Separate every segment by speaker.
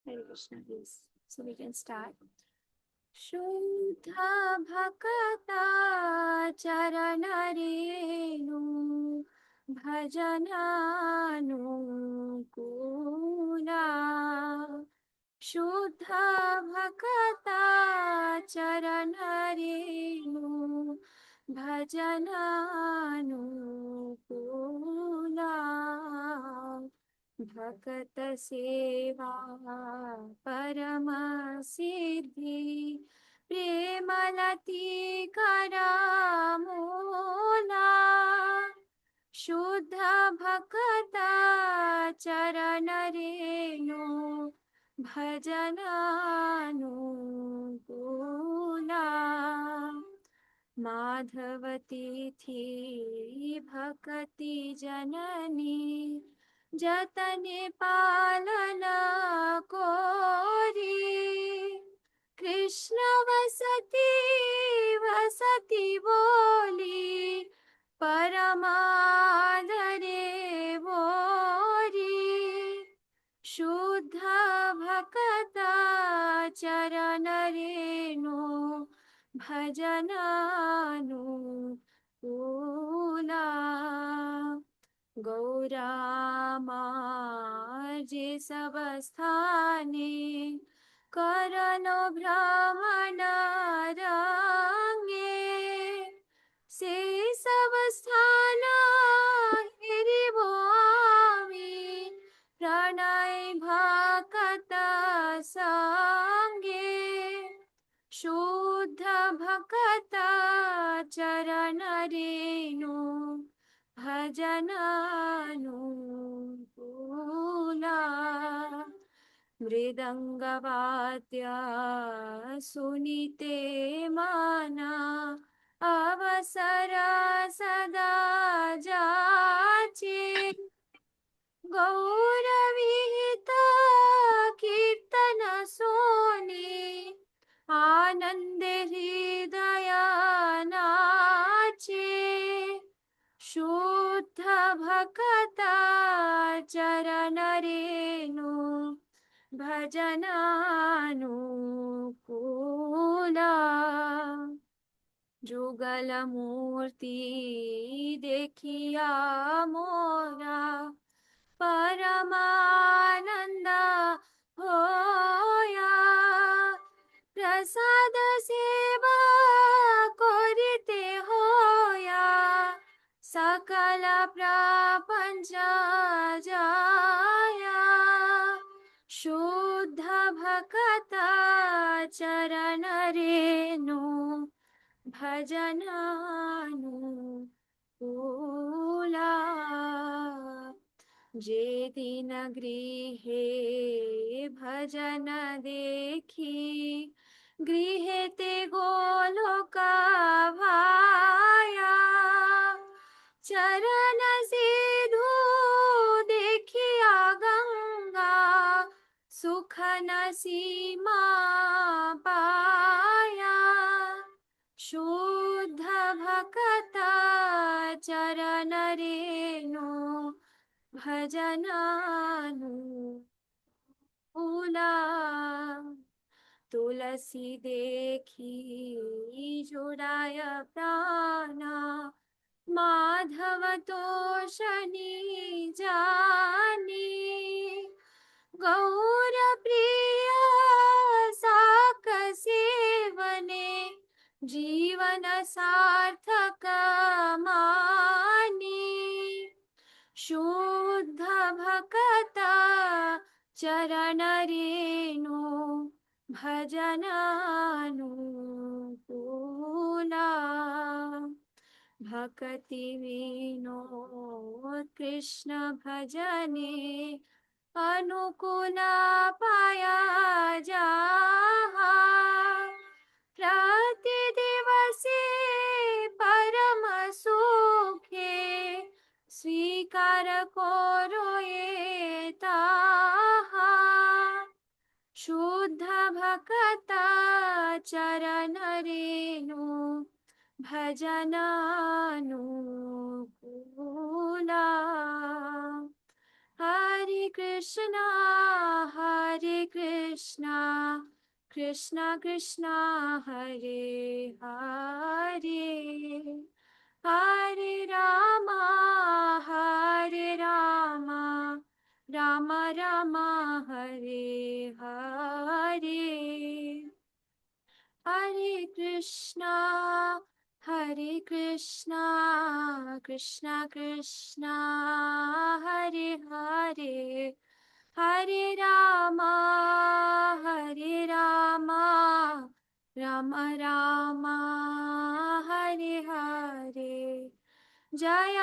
Speaker 1: Hare Krishna, please. So we can start. शुद्ध भक्ता चरण रेणु भजनानुकूला शुद्ध भक्ता चरण रेणु भजनानुकूला भक्त सेवा परम सिद्धि प्रेमलती करामूला शुद्ध भक्ता चरण रेणु भजनानुकूला माधवती थी भक्ति जननी जतने पालन कोरी कृष्ण वसती वसती बोली परमादरे बोरी शुद्ध भक्ता चरण रेणु भजनानुकूला गौरा मार्जे सब स्थाने करनो भ्रमण रंगे से सब स्थान गिरिबो आमी प्रणय भक्त संगे शुद्ध भक्ता चरण रेणु भजनानुकूला मृदंगवाद्य सुनीते माना अवसर सदा जाचे गौरविहित कीर्तन सोने आनंद हृदय नाचे शुद्ध भक्ता चरण रेणु भजनानुकूला जुगल मूर्ति देखिया मोरा परमानंद होया प्रसाद सेवा करिते होया सकल प्रपंच जाया शुद्ध भक्ता चरण रेणु भजनानुकूला जे दिन गृहे भजन देखी गृहे ते गोलोका भाया चरण सिधु देखिया गंगा सुख न सीमा पाया चरण रेणु भजनानुकूला तुलसी देखी जुड़ाय प्राणा माधव तोषणी जानी गौर प्रिय साक सेवने जीवन सार्थक मानी शुद्ध भक्त चरण रेणु भजनानुकूला भक्ति विनोद कृष्ण भजने अनुकूला पाया जाहा प्रति दिवसे परम सुखे स्वीकार करो ये ताहा शुद्ध भक्त चरण रेणु भजनानुकूला हरे कृष्णा कृष्णा कृष्णा हरे हरे हरे रामा राम राम हरे हरे हरे कृष्णा कृष्णा कृष्णा हरे हरे हरे राम राम राम हरे हरे जय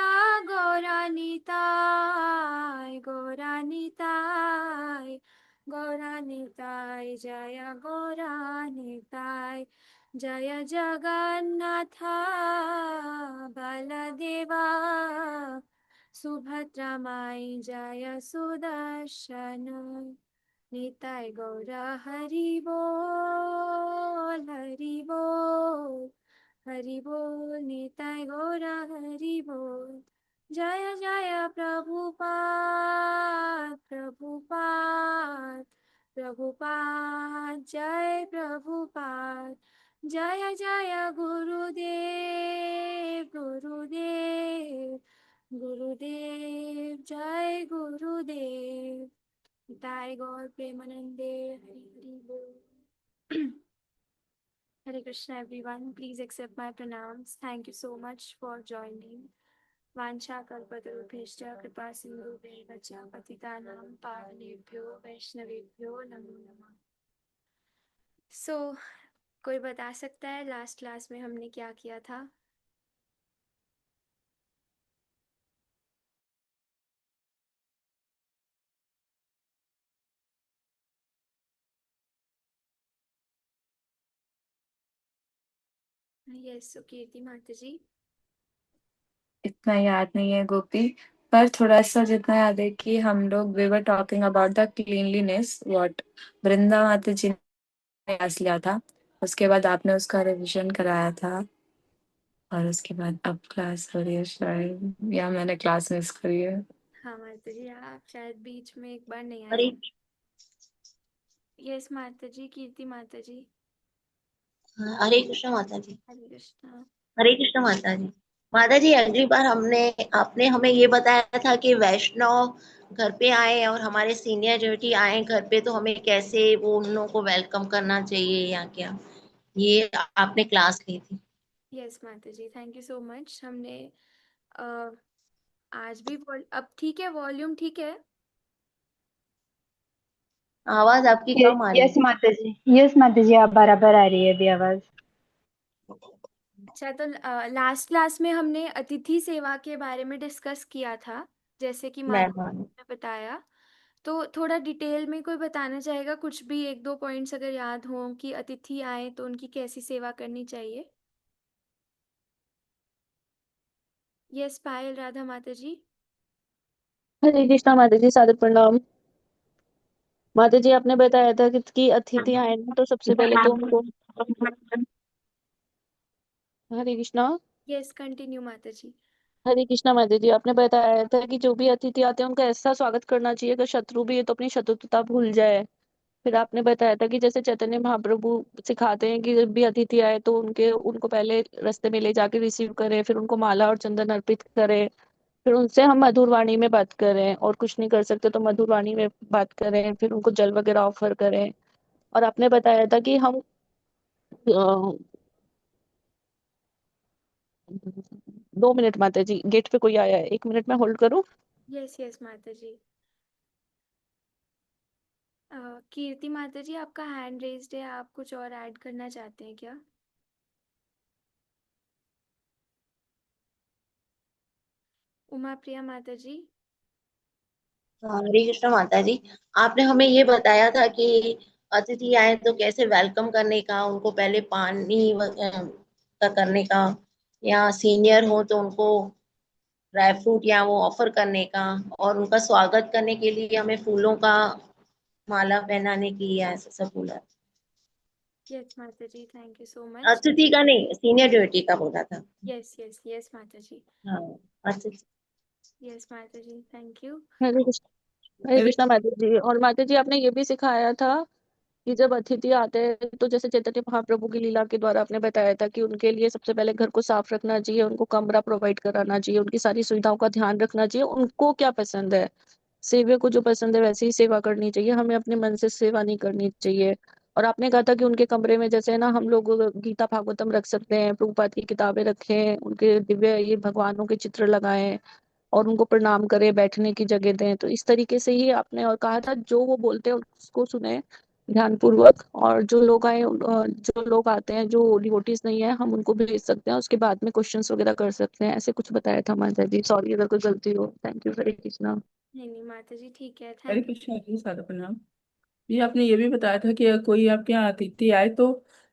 Speaker 1: गौरानिताय गौरानिताय गौरानिताय जय गौरानिताय जय जगन्नाथ बलदेवा सुभद्रा माई जय सुदर्शन निताय गौर हरि बोल हरि बोल निताय गौर हरि बोल जय जय प्रभुपाद प्रभुपाद प्रभुपाद जय प्रभुपाद जय जय गुरुदेव गुरुदेव गुरुदेव जय गुरुदेव निताय गौर प्रेमानंदे हरि हरि बोल Hare Krishna everyone. Please accept my pranams. Thank you so much for joining. Vansha kalpatarubhishya kripa sindhubheva cha patitanam pavanebhyo vaishnavebhyo namo namah. So, कोई बता सकता है लास्ट क्लास में हमने क्या किया था? यस, कीर्ति माता जी।
Speaker 2: इतना याद नहीं है गोपी, पर थोड़ा सा जितना याद है कि हम लोग we were talking about the cleanliness what Vrinda माता जी ने क्लास लिया था, उसके बाद आपने उसका रिवीजन कराया था और उसके बाद अब क्लास हो रही है शायद, या मैंने क्लास मिस करी है।
Speaker 1: हाँ माता जी, आप शायद बीच में एक बार नहीं आए।
Speaker 3: हरे
Speaker 1: यस माता जी, कीर्ति माता जी।
Speaker 3: हरे कृष्ण माता जी।
Speaker 1: हरे कृष्णा।
Speaker 3: हरे कृष्ण माता जी अगली बार आपने हमें ये बताया था कि वैष्णव घर पे आए और हमारे सीनियर जो आए घर पे, तो हमें कैसे वो उन लोगों को वेलकम करना चाहिए या क्या, ये आपने क्लास ली थी।
Speaker 1: यस माता ji, thank you so much. हमने अ, आज भी अब ठीक है, वॉल्यूम ठीक है?
Speaker 3: आवाज आपकी कम आ रही
Speaker 4: यस माता जी, यस माता जी, आप बराबर आ रही है अभी आवाज।
Speaker 1: अच्छा, तो लास्ट क्लास में हमने अतिथि सेवा के बारे में डिस्कस किया था, जैसे कि माता
Speaker 3: मैं
Speaker 1: ने बताया। तो थोड़ा डिटेल में कोई बताना चाहेगा, कुछ भी एक दो पॉइंट्स अगर याद हो कि अतिथि आए तो उनकी कैसी सेवा करनी चाहिए? यस पायल राधा माता जी।
Speaker 5: हरे कृष्णा माता जी, सादर प्रणाम। माता जी आपने बताया था कि अतिथि आए ना, तो सबसे पहले तो उनको हरे कृष्णा।
Speaker 1: यस कंटिन्यू माता जी।
Speaker 5: हरे कृष्णा माता जी, आपने बताया था कि जो भी अतिथि आते हैं उनका ऐसा स्वागत करना चाहिए, अगर शत्रु भी है तो अपनी शत्रुता भूल जाए। फिर आपने बताया था कि जैसे चैतन्य महाप्रभु सिखाते हैं कि जब भी अतिथि आए तो उनको पहले रास्ते में ले जाके रिसीव करें, फिर उनको माला और चंदन अर्पित करें, फिर उनसे हम मधुर वाणी में बात करें, और कुछ नहीं कर सकते तो मधुर वाणी में बात करें, फिर उनको जल वगैरह ऑफर करें। और आपने बताया था कि हम 2 मिनट माता जी, गेट पे कोई आया है, 1 मिनट में होल्ड करूं।
Speaker 1: यस यस माता जी। कीर्ति माता जी, आपका हैंड रेज्ड है, आप कुछ और ऐड करना चाहते हैं क्या? उमा प्रिया माता जी।
Speaker 3: हरे कृष्ण माता जी, आपने हमें ये बताया था कि अतिथि आए तो कैसे वेलकम करने का, उनको पहले पानी का करने का, या सीनियर हो तो उनको ड्राई फ्रूट या वो ऑफर करने का, और उनका स्वागत करने के लिए हमें फूलों का माला पहनाने की, या ऐसा सब बोला।
Speaker 1: यस माता ji, thank you so much.
Speaker 3: अतिथि का नहीं, सीनियर ड्यूटी का बोला था।
Speaker 1: यस यस यस माता जी।
Speaker 3: हाँ, अतिथि।
Speaker 1: यस माता जी, थैंक यू।
Speaker 5: हरे कृष्ण। हरे कृष्णा माता जी, और माता जी आपने ये भी सिखाया था कि जब अतिथि आते हैं तो जैसे चैतन्य महाप्रभु की लीला के द्वारा आपने बताया था कि उनके लिए सबसे पहले घर को साफ रखना चाहिए, उनको कमरा प्रोवाइड कराना चाहिए, उनकी सारी सुविधाओं का ध्यान रखना चाहिए, उनको क्या पसंद है, सेविया को जो पसंद है वैसे ही सेवा करनी चाहिए, हमें अपने मन से सेवा नहीं करनी चाहिए। और आपने कहा था कि उनके कमरे में जैसे ना हम लोग गीता भागवतम रख सकते हैं, प्रभुपाद की किताबें रखें, उनके दिव्य ये भगवानों के चित्र लगाएं, और उनको प्रणाम करें, बैठने की जगह दें। तो इस तरीके से ही आपने और कहा था जो वो बोलते हैं उसको सुने ध्यान पूर्वक, और जो लोग आते हैं जो डिवोटीज नहीं है हम उनको भेज सकते हैं, उसके बाद में क्वेश्चंस वगैरह कर सकते हैं, ऐसे कुछ बताया था माता जी। सॉरी अगर कोई गलती हो। थैंक यू, हरे कृष्णा।
Speaker 1: नहीं नहीं माता जी, ठीक है,
Speaker 6: हरे
Speaker 1: थैंक यू।
Speaker 6: कृष्णा जी, सादा प्रणाम। ये आपने ये भी बताया था कि अगर कोई आपके यहाँ अतिथि आए तो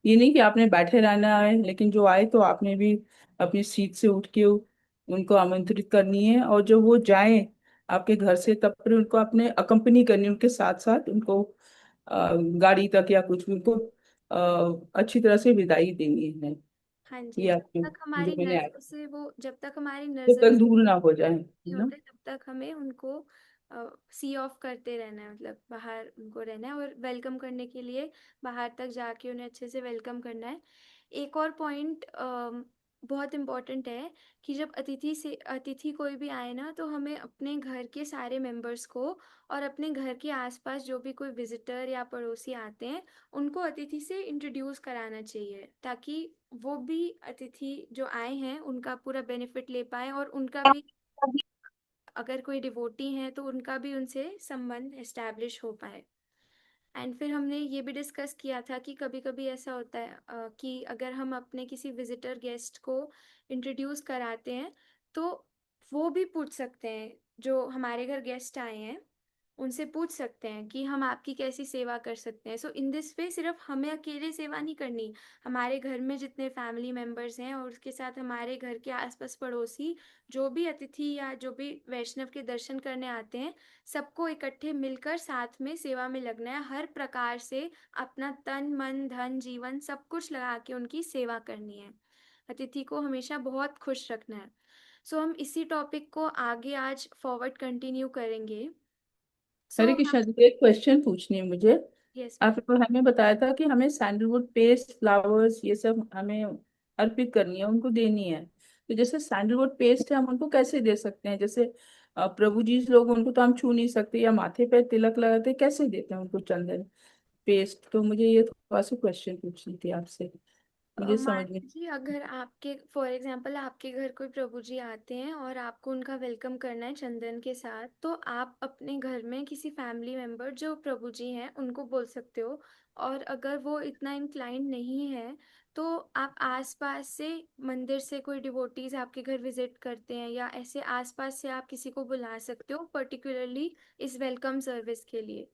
Speaker 6: ये नहीं कि आपने बैठे रहना है, लेकिन जो आए तो आपने भी अपनी सीट से उठ के उनको आमंत्रित करनी है, और जब वो जाएं आपके घर से तब फिर उनको अपने अकम्पनी करनी है, उनके साथ साथ उनको गाड़ी तक या कुछ भी उनको अच्छी तरह से विदाई देनी है।
Speaker 1: हाँ जी,
Speaker 6: ये आपने
Speaker 1: तक हमारी
Speaker 6: जो मैंने
Speaker 1: नजरों से वो जब तक हमारी
Speaker 6: जब
Speaker 1: नजर
Speaker 6: तक दूर ना हो जाए,
Speaker 1: नहीं
Speaker 6: है ना।
Speaker 1: होते तब तक हमें उनको सी ऑफ करते रहना है, मतलब बाहर उनको रहना है, और वेलकम करने के लिए बाहर तक जाके उन्हें अच्छे से वेलकम करना है। एक और पॉइंट बहुत इम्पोर्टेंट है कि जब अतिथि कोई भी आए ना, तो हमें अपने घर के सारे मेंबर्स को और अपने घर के आसपास जो भी कोई विजिटर या पड़ोसी आते हैं उनको अतिथि से इंट्रोड्यूस कराना चाहिए, ताकि वो भी अतिथि जो आए हैं उनका पूरा बेनिफिट ले पाए, और उनका भी अगर कोई डिवोटी हैं तो उनका भी उनसे संबंध एस्टैब्लिश हो पाए। एंड फिर हमने ये भी डिस्कस किया था कि कभी कभी ऐसा होता है कि अगर हम अपने किसी विजिटर गेस्ट को इंट्रोड्यूस कराते हैं तो वो भी पूछ सकते हैं, जो हमारे घर गेस्ट आए हैं उनसे पूछ सकते हैं कि हम आपकी कैसी सेवा कर सकते हैं। सो इन दिस वे सिर्फ हमें अकेले सेवा नहीं करनी, हमारे घर में जितने फैमिली मेम्बर्स हैं और उसके साथ हमारे घर के आसपास पड़ोसी जो भी अतिथि या जो भी वैष्णव के दर्शन करने आते हैं, सबको इकट्ठे मिलकर साथ में सेवा में लगना है, हर प्रकार से अपना तन मन धन जीवन सब कुछ लगा के उनकी सेवा करनी है, अतिथि को हमेशा बहुत खुश रखना है। सो हम इसी टॉपिक को आगे आज फॉरवर्ड कंटिन्यू करेंगे। सो
Speaker 6: हरे कृष्णा जी, एक क्वेश्चन पूछनी है मुझे।
Speaker 1: Yes ma'am.
Speaker 6: आपने हमें बताया था कि हमें सैंडलवुड पेस्ट, फ्लावर्स, ये सब हमें अर्पित करनी है, उनको देनी है। तो जैसे सैंडलवुड पेस्ट है, हम उनको कैसे दे सकते हैं? जैसे प्रभु जी लोग, उनको तो हम छू नहीं सकते, या माथे पे तिलक लगाते, कैसे देते हैं उनको चंदन पेस्ट? तो मुझे ये थोड़ा सा क्वेश्चन पूछनी थी आपसे, मुझे समझ में।
Speaker 1: माता जी, अगर आपके फॉर एग्जांपल आपके घर कोई प्रभु जी आते हैं और आपको उनका वेलकम करना है चंदन के साथ, तो आप अपने घर में किसी फैमिली मेंबर जो प्रभु जी हैं उनको बोल सकते हो। और अगर वो इतना इंक्लाइंड नहीं है तो आप आसपास से मंदिर से कोई डिवोटीज आपके घर विजिट करते हैं या ऐसे आसपास से आप किसी को बुला सकते हो पर्टिकुलरली इस वेलकम सर्विस के लिए।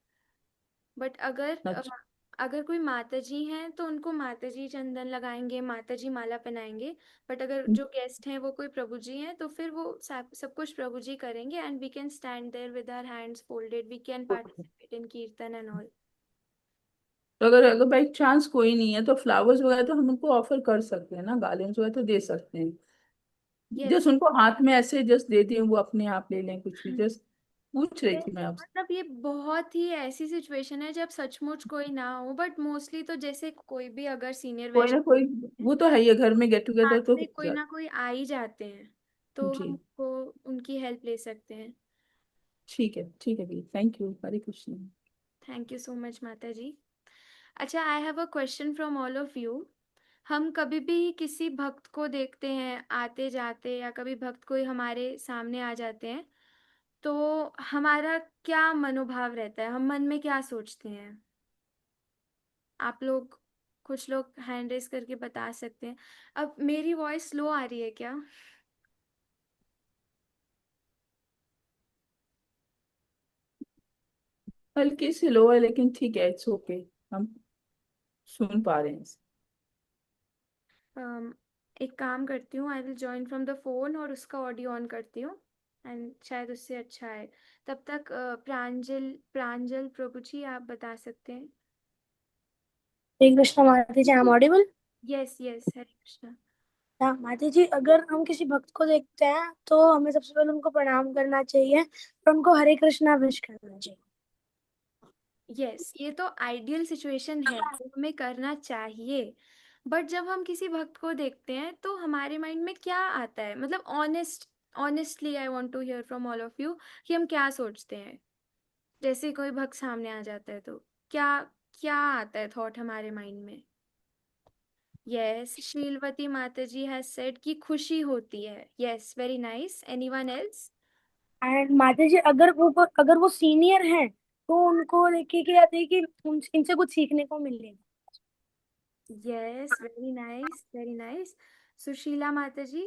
Speaker 1: बट
Speaker 6: अच्छा।
Speaker 1: अगर कोई माता जी हैं तो उनको माता जी चंदन लगाएंगे, माता जी माला पहनाएंगे। बट अगर जो गेस्ट हैं वो कोई प्रभु जी हैं तो फिर वो सब कुछ प्रभु जी करेंगे, and we can stand there with our hands folded, we can participate in kirtan and all.
Speaker 6: तो अगर अगर बाई चांस कोई नहीं है तो फ्लावर्स वगैरह तो हम उनको ऑफर कर सकते हैं ना, गार्लेंड्स वगैरह तो दे सकते हैं।
Speaker 1: यस।
Speaker 6: जस्ट उनको हाथ में ऐसे जस्ट दे दिए, वो अपने आप ले लें कुछ भी, जस्ट पूछ रही थी मैं आपसे।
Speaker 1: मतलब ये बहुत ही ऐसी सिचुएशन है जब सचमुच कोई ना हो, बट मोस्टली तो जैसे कोई भी अगर सीनियर
Speaker 6: कोई ना कोई, वो तो है ही है, घर में गेट टुगेदर
Speaker 1: साथ
Speaker 6: तो
Speaker 1: में
Speaker 6: हो
Speaker 1: कोई ना
Speaker 6: जाता
Speaker 1: कोई आ ही जाते हैं, तो
Speaker 6: जी।
Speaker 1: हम को उनकी हेल्प ले सकते हैं।
Speaker 6: ठीक है भैया, thank you, Hare Krishna.
Speaker 1: Thank you so much माता जी। अच्छा, I have a question from all of you. हम कभी भी किसी भक्त को देखते हैं आते जाते, या कभी भक्त कोई हमारे सामने आ जाते हैं, तो हमारा क्या मनोभाव रहता है, हम मन में क्या सोचते हैं? आप लोग, कुछ लोग हैंड रेस करके बता सकते हैं। अब मेरी वॉइस स्लो आ रही है क्या?
Speaker 6: हल्की सी लो है, लेकिन ठीक है, इट्स ओके, हम सुन पा रहे हैं।
Speaker 1: एक काम करती हूँ, I will join from the phone और उसका ऑडियो ऑन करती हूँ, एंड शायद उससे अच्छा है। तब तक प्रांजल प्रांजल प्रभु जी आप बता सकते हैं।
Speaker 7: हरे कृष्णा माता ji, I am audible?
Speaker 1: Yes yes, Hare Krishna.
Speaker 7: हाँ माता जी, अगर हम किसी भक्त को देखते हैं तो हमें सबसे पहले उनको प्रणाम करना चाहिए और उनको हरे कृष्णा विश करना चाहिए।
Speaker 1: यस, ये तो आइडियल सिचुएशन है, तो हमें करना चाहिए। बट जब हम किसी भक्त को देखते हैं तो हमारे माइंड में क्या आता है, मतलब honestly I want to hear from all of you कि हम क्या सोचते हैं जैसे कोई भक्त सामने आ जाता है, तो क्या क्या आता है थॉट हमारे माइंड में? यस, शीलवती माता जी हैज सेड कि खुशी होती है। Yes, very nice. Anyone else?
Speaker 7: And माता जी, अगर वो सीनियर हैं तो उनको देखिए कि आते हैं कि इनसे कुछ सीखने को मिलेगा।
Speaker 1: Yes, very nice very nice. Sushila माता जी?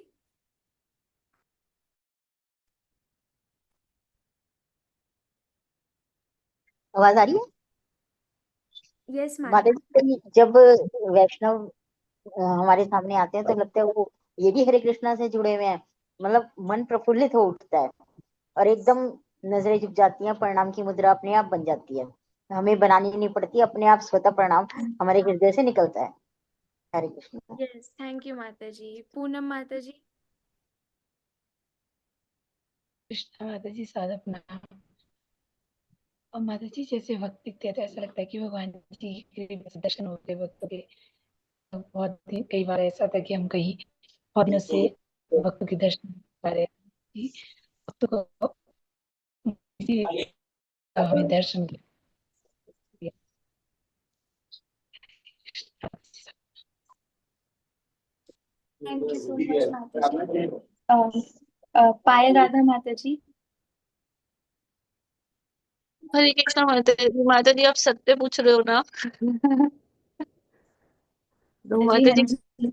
Speaker 3: आवाज आ रही है?
Speaker 1: यस
Speaker 3: माता
Speaker 1: माता।
Speaker 3: जी, जब वैष्णव हमारे सामने आते हैं तो लगता है वो ये भी हरे कृष्णा से जुड़े हुए हैं। मतलब मन प्रफुल्लित हो उठता है और एकदम नजरें झुक जाती हैं, प्रणाम की मुद्रा अपने आप बन जाती है, हमें बनानी नहीं पड़ती, अपने आप स्वतः प्रणाम हमारे हृदय से निकलता है। हरे कृष्ण।
Speaker 1: यस, थैंक यू माता जी। पूनम माता जी?
Speaker 8: कृष्णा माता जी, सादा प्रणाम। और माता जी, जैसे वक्त दिखते हैं तो ऐसा लगता है कि भगवान जी के दर्शन होते वक्त के। बहुत कई बार ऐसा था कि हम कहीं बहुत दिनों से वक्त के दर्शन नहीं कर पा रहे जी। वक्त को किसी हमें दर्शन दिया।
Speaker 1: थैंक यू सो मच माता जी। पायल राधा माता जी?
Speaker 5: हरे कृष्णा माता जी। माता जी, आप सत्य पूछ रहे हो ना? तो
Speaker 1: हाँ जी,
Speaker 5: माता
Speaker 1: हाँ
Speaker 5: जी,
Speaker 1: जी।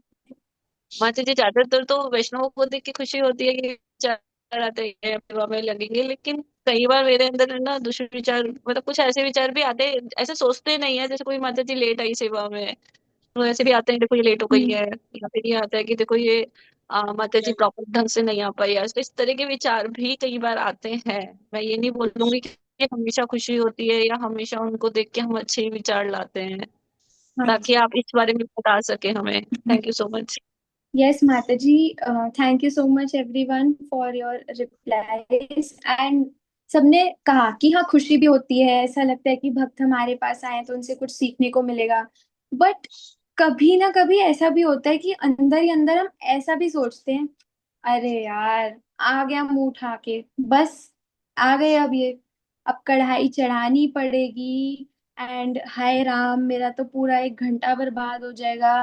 Speaker 5: माता जी, ज्यादातर तो वैष्णव को देख के खुशी होती है कि विचार आते हैं सेवा में लगेंगे, लेकिन कई बार मेरे अंदर ना दूसरे विचार, मतलब कुछ ऐसे विचार भी आते हैं, ऐसे सोचते नहीं है जैसे कोई माता जी लेट आई सेवा में, तो ऐसे भी आते हैं देखो ये लेट हो गई है, या फिर ये आता है कि देखो ये माता जी प्रॉपर ढंग से नहीं आ पाई आज, तो इस तरह के विचार भी कई बार आते हैं। मैं ये नहीं बोलूंगी कि हमेशा खुशी होती है या हमेशा उनको देख के हम अच्छे ही विचार लाते हैं,
Speaker 1: हाँ
Speaker 5: ताकि आप इस बारे में बता सके हमें। Thank you so much.
Speaker 1: Yes माता ji, thank you so much everyone for your replies. And सबने कहा कि हाँ, खुशी भी होती है, ऐसा लगता है कि भक्त हमारे पास आए तो उनसे कुछ सीखने को मिलेगा। बट कभी ना कभी ऐसा भी होता है कि अंदर ही अंदर हम ऐसा भी सोचते हैं, अरे यार, आ गया मुंह उठा के, बस आ गए अब ये, अब कढ़ाई चढ़ानी पड़ेगी, एंड हाय राम, मेरा तो पूरा 1 घंटा बर्बाद हो जाएगा।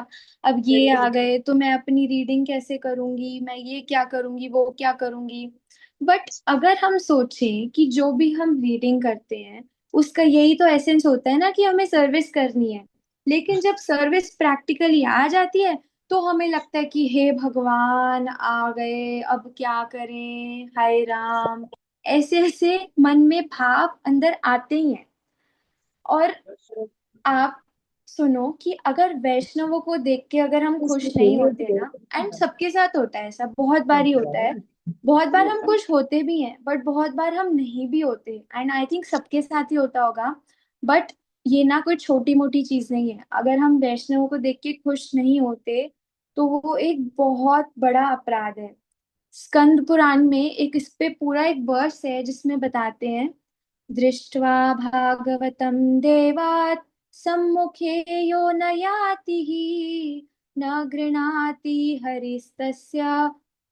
Speaker 1: अब ये आ गए तो मैं अपनी रीडिंग कैसे करूंगी, मैं ये क्या करूंगी, वो क्या करूंगी। बट अगर हम सोचें कि जो भी हम रीडिंग करते हैं उसका यही तो एसेंस होता है ना, कि हमें सर्विस करनी है। लेकिन जब सर्विस प्रैक्टिकली आ जाती है तो हमें लगता है कि हे भगवान आ गए, अब क्या करें, हाय राम। ऐसे ऐसे मन में भाव अंदर आते ही हैं। और आप सुनो कि अगर वैष्णवों को देख के अगर हम खुश नहीं होते ना, एंड सबके साथ होता है ऐसा, बहुत बार ही होता है, बहुत बार हम खुश होते भी हैं बट बहुत बार हम नहीं भी होते, एंड आई थिंक सबके साथ ही होता होगा। बट ये ना कोई छोटी मोटी चीज नहीं है, अगर हम वैष्णवों को देख के खुश नहीं होते तो वो एक बहुत बड़ा अपराध है। स्कंद पुराण में इस पे पूरा एक वर्स है जिसमें बताते हैं, दृष्ट्वा भागवतं देवात् सम्मुखे यो न याति न गृह्णाति हरिस्तस्य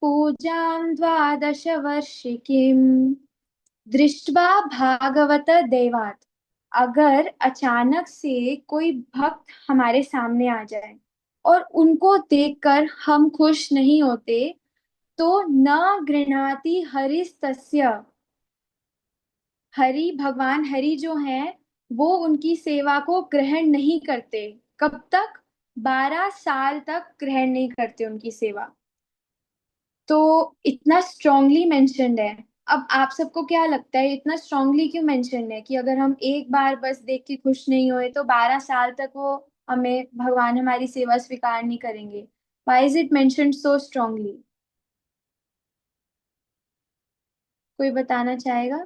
Speaker 1: पूजां द्वादश वर्षिकीम्। दृष्ट्वा भागवत देवात्, अगर अचानक से कोई भक्त हमारे सामने आ जाए और उनको देखकर हम खुश नहीं होते, तो न गृह्णाति हरिस्तस्य, हरि भगवान हरि जो हैं वो उनकी सेवा को ग्रहण नहीं करते। कब तक? 12 साल तक ग्रहण नहीं करते उनकी सेवा। तो इतना स्ट्रांगली मेंशन्ड है। अब आप सबको क्या लगता है इतना स्ट्रांगली क्यों मेंशन्ड है कि अगर हम एक बार बस देख के खुश नहीं हुए तो 12 साल तक वो हमें भगवान हमारी सेवा स्वीकार नहीं करेंगे? Why is it mentioned so strongly? कोई बताना चाहेगा?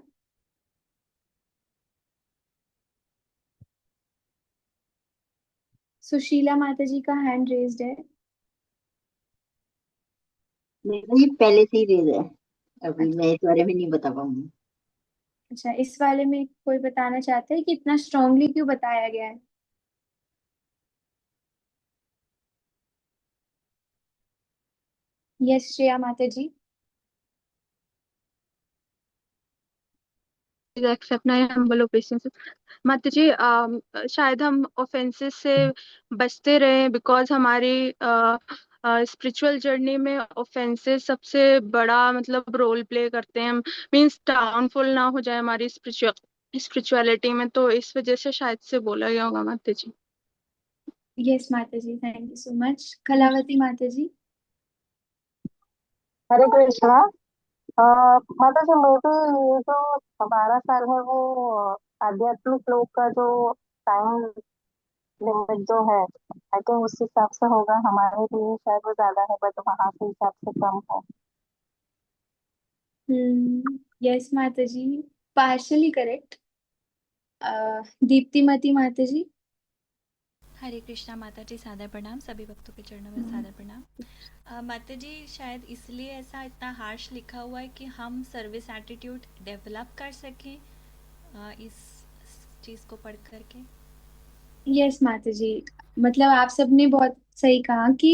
Speaker 1: सुशीला माता जी का हैंड रेज्ड है।
Speaker 9: नहीं, पहले से ही दे रहा है। अभी मैं इस बारे में नहीं बता पाऊंगी।
Speaker 1: अच्छा, इस वाले में कोई बताना चाहता है कि इतना स्ट्रांगली क्यों बताया गया है? यस श्रेया माता ji.
Speaker 5: Accept my humble obeisances. माता जी, शायद हम ऑफेंसेस से बचते रहे बिकॉज हमारी स्पिरिचुअल जर्नी में ऑफेंसेस सबसे बड़ा मतलब रोल प्ले करते हैं। मींस डाउनफॉल ना हो जाए हमारी स्पिरिचुअलिटी में, तो इस वजह से शायद से बोला गया होगा माता जी।
Speaker 1: यस माता ji, thank you so much. Kalavati माता जी।
Speaker 10: हरे कृष्णा। माता जी, मैं भी ये जो 12 साल है वो आध्यात्मिक लोग का जो टाइम लिमिट जो है, आई थिंक उस हिसाब से होगा। हमारे लिए शायद वो ज्यादा है, बट वहां के हिसाब से कम है।
Speaker 1: यस माता जी, पार्शली करेक्ट। दीप्तिमती माता जी।
Speaker 11: हरे कृष्णा माता जी, सादर प्रणाम। सभी भक्तों के चरणों में सादर प्रणाम। माता जी, शायद इसलिए ऐसा इतना हार्श लिखा हुआ है कि हम सर्विस एटीट्यूड डेवलप कर सकें इस चीज़ को पढ़ करके।
Speaker 1: यस माता जी, मतलब आप सबने बहुत सही कहा कि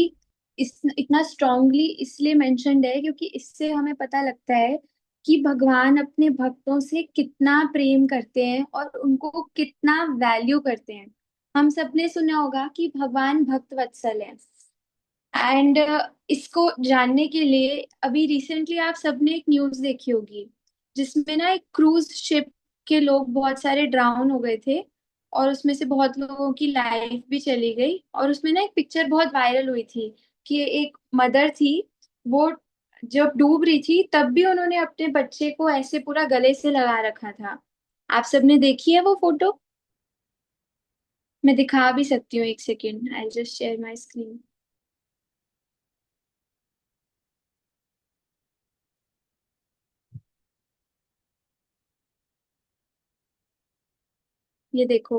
Speaker 1: इस इतना स्ट्रांगली इसलिए मेंशन्ड है क्योंकि इससे हमें पता लगता है कि भगवान अपने भक्तों से कितना प्रेम करते हैं और उनको कितना वैल्यू करते हैं। हम सबने सुना होगा कि भगवान भक्त वत्सल है। एंड इसको जानने के लिए अभी रिसेंटली आप सबने एक न्यूज देखी होगी जिसमें ना एक क्रूज शिप के लोग बहुत सारे ड्राउन हो गए थे और उसमें से बहुत लोगों की लाइफ भी चली गई। और उसमें ना एक पिक्चर बहुत वायरल हुई थी कि एक मदर थी, वो जब डूब रही थी तब भी उन्होंने अपने बच्चे को ऐसे पूरा गले से लगा रखा था। आप सबने देखी है वो फोटो? मैं दिखा भी सकती हूँ, एक second, I just share my screen. ये देखो,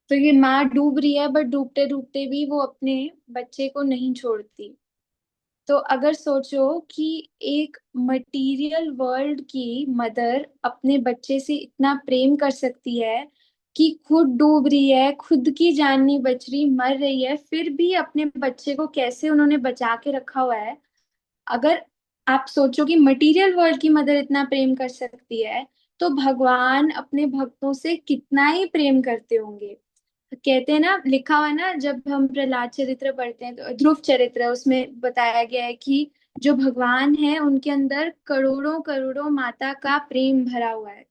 Speaker 1: तो ये माँ डूब रही है बट डूबते डूबते भी वो अपने बच्चे को नहीं छोड़ती। तो अगर सोचो कि एक मटेरियल वर्ल्ड की मदर अपने बच्चे से इतना प्रेम कर सकती है कि खुद डूब रही है, खुद की जान नहीं बच रही, मर रही है, फिर भी अपने बच्चे को कैसे उन्होंने बचा के रखा हुआ है। अगर आप सोचो कि मटेरियल वर्ल्ड की मदर इतना प्रेम कर सकती है तो भगवान अपने भक्तों से कितना ही प्रेम करते होंगे। कहते हैं ना, लिखा हुआ है ना, जब हम प्रहलाद चरित्र पढ़ते हैं तो ध्रुव चरित्र, उसमें बताया गया है कि जो भगवान है उनके अंदर करोड़ों करोड़ों माता का प्रेम भरा हुआ है।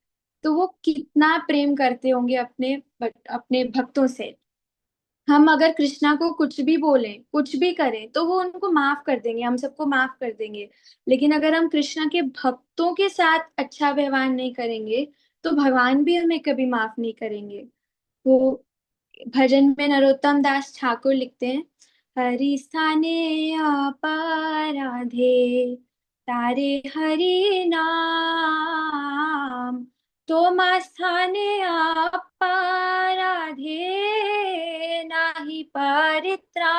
Speaker 1: तो वो कितना प्रेम करते होंगे अपने भक्तों से। हम अगर कृष्णा को कुछ भी बोलें, कुछ भी करें, तो वो उनको माफ कर देंगे, हम सबको माफ कर देंगे। लेकिन अगर हम कृष्णा के भक्तों के साथ अच्छा व्यवहार नहीं करेंगे तो भगवान भी हमें कभी माफ नहीं करेंगे। वो भजन में नरोत्तम दास ठाकुर लिखते हैं, हरि स्थाने आपाराधे तारे हरि नाम, तो मा स्थाने आपाराधे नाही परित्राण।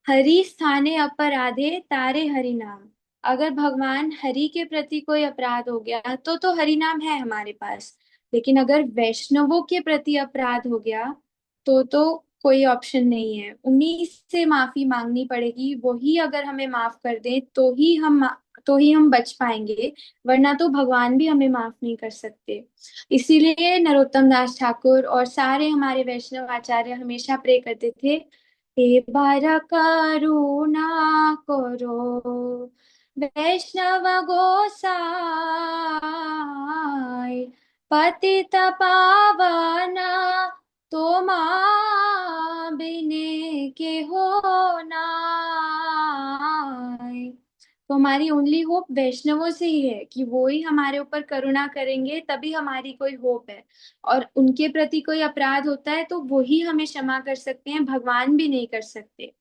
Speaker 1: हरि स्थाने अपराधे तारे हरि नाम। अगर भगवान हरि के प्रति कोई अपराध हो गया तो हरि नाम है हमारे पास। लेकिन अगर वैष्णवों के प्रति अपराध हो गया तो कोई ऑप्शन नहीं है, उन्हीं से माफी मांगनी पड़ेगी। वही अगर हमें माफ कर दे तो ही हम बच पाएंगे, वरना तो भगवान भी हमें माफ नहीं कर सकते। इसीलिए नरोत्तम दास ठाकुर और सारे हमारे वैष्णव आचार्य हमेशा प्रे करते थे, हे बारा करुणा करो वैष्णव गोसाई, पतित पावना बिने के हो नाय। तो हमारी ओनली होप वैष्णवों से ही है कि वो ही हमारे ऊपर करुणा करेंगे, तभी हमारी कोई होप है। और उनके प्रति कोई अपराध होता है तो वो ही हमें क्षमा कर सकते हैं, भगवान भी नहीं कर सकते।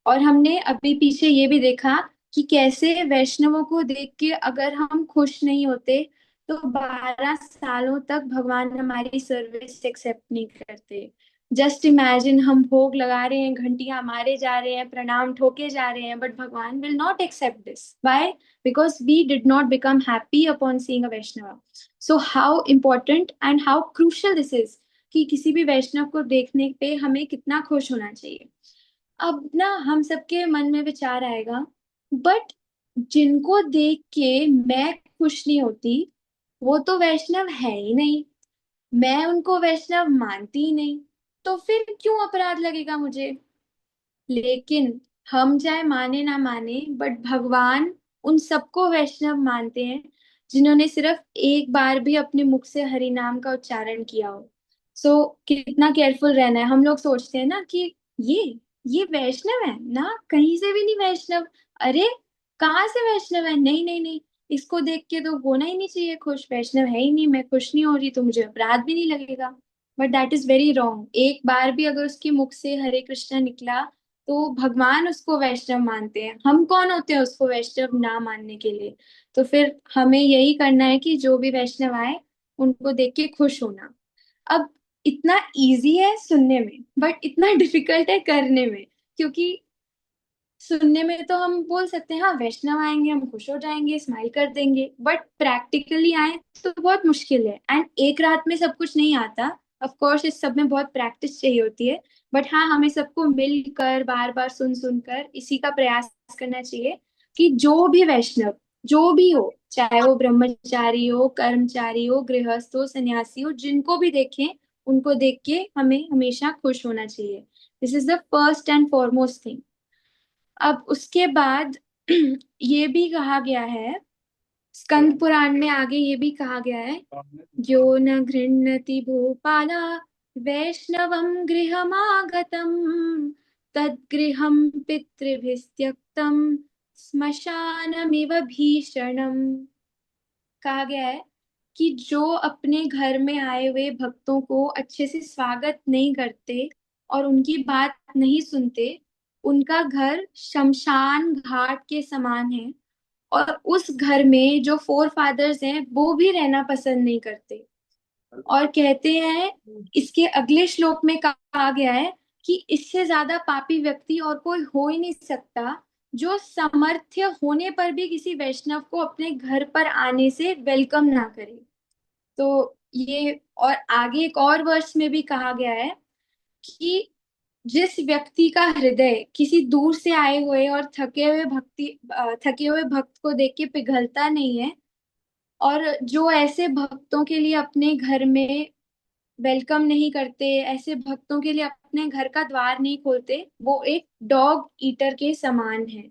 Speaker 1: और हमने अभी पीछे ये भी देखा कि कैसे वैष्णवों को देख के अगर हम खुश नहीं होते तो 12 सालों तक भगवान हमारी सर्विस एक्सेप्ट नहीं करते। जस्ट इमेजिन, हम भोग लगा रहे हैं, घंटियां मारे जा रहे हैं, प्रणाम ठोके जा रहे हैं, बट भगवान will not accept this. Why? Because we did not become happy upon seeing a Vaishnava. So how important and how crucial this is कि किसी भी वैष्णव को देखने पे हमें कितना खुश होना चाहिए। अब ना हम सबके मन में विचार आएगा, बट जिनको देख के मैं खुश नहीं होती वो तो वैष्णव है ही नहीं, मैं उनको वैष्णव मानती ही नहीं, तो फिर क्यों अपराध लगेगा मुझे? लेकिन हम चाहे माने ना माने, बट भगवान उन सबको वैष्णव मानते हैं जिन्होंने सिर्फ एक बार भी अपने मुख से हरि नाम का उच्चारण किया हो। सो कितना केयरफुल रहना है। हम लोग सोचते हैं ना कि ये वैष्णव है ना, कहीं से भी नहीं वैष्णव। अरे कहाँ से वैष्णव है? नहीं नहीं नहीं, इसको देख के तो होना ही नहीं चाहिए खुश, वैष्णव है ही नहीं, मैं खुश नहीं हो रही तो मुझे अपराध भी नहीं लगेगा। But that is very wrong. एक बार भी अगर उसके मुख से हरे कृष्णा निकला तो भगवान उसको वैष्णव मानते हैं। हम कौन होते हैं उसको वैष्णव ना मानने के लिए? तो फिर हमें यही करना है कि जो भी वैष्णव आए उनको देख के खुश होना। अब इतना इजी है सुनने में, बट इतना डिफिकल्ट है करने में। क्योंकि सुनने में तो हम बोल सकते हैं हाँ वैष्णव आएंगे हम खुश हो जाएंगे, स्माइल कर देंगे, बट प्रैक्टिकली आए तो बहुत मुश्किल है। एंड एक रात में सब कुछ नहीं आता। ऑफ कोर्स इस सब में बहुत प्रैक्टिस चाहिए होती है। बट हाँ, हमें सबको मिलकर बार बार सुन सुनकर इसी का प्रयास करना चाहिए कि जो भी वैष्णव जो भी हो, चाहे वो ब्रह्मचारी हो, कर्मचारी हो, गृहस्थ हो, सन्यासी हो, जिनको भी देखें उनको देख के हमें हमेशा खुश होना चाहिए। This is the first and foremost thing. अब उसके बाद ये भी कहा गया है, स्कंद पुराण में आगे ये भी कहा गया है, यो न गृह्णति भूपाला वैष्णवं गृहमागतम तद्गृहं पितृभिस्त्यक्तं श्मशानमिव भीषणम। कहा गया है कि जो अपने घर में आए हुए भक्तों को अच्छे से स्वागत नहीं करते और उनकी बात नहीं सुनते, उनका घर शमशान घाट के समान है। और उस घर में जो फोर फादर्स हैं वो भी रहना पसंद नहीं करते। और कहते हैं, इसके अगले श्लोक में कहा गया है कि इससे ज्यादा पापी व्यक्ति और कोई हो ही नहीं सकता जो सामर्थ्य होने पर भी किसी वैष्णव को अपने घर पर आने से वेलकम ना करे। तो ये, और आगे एक और वर्ष में भी कहा गया है कि जिस व्यक्ति का हृदय किसी दूर से आए हुए और थके हुए भक्त को देख के पिघलता नहीं है, और जो ऐसे भक्तों के लिए अपने घर में वेलकम नहीं करते, ऐसे भक्तों के लिए अपने घर का द्वार नहीं खोलते, वो एक डॉग ईटर के समान है।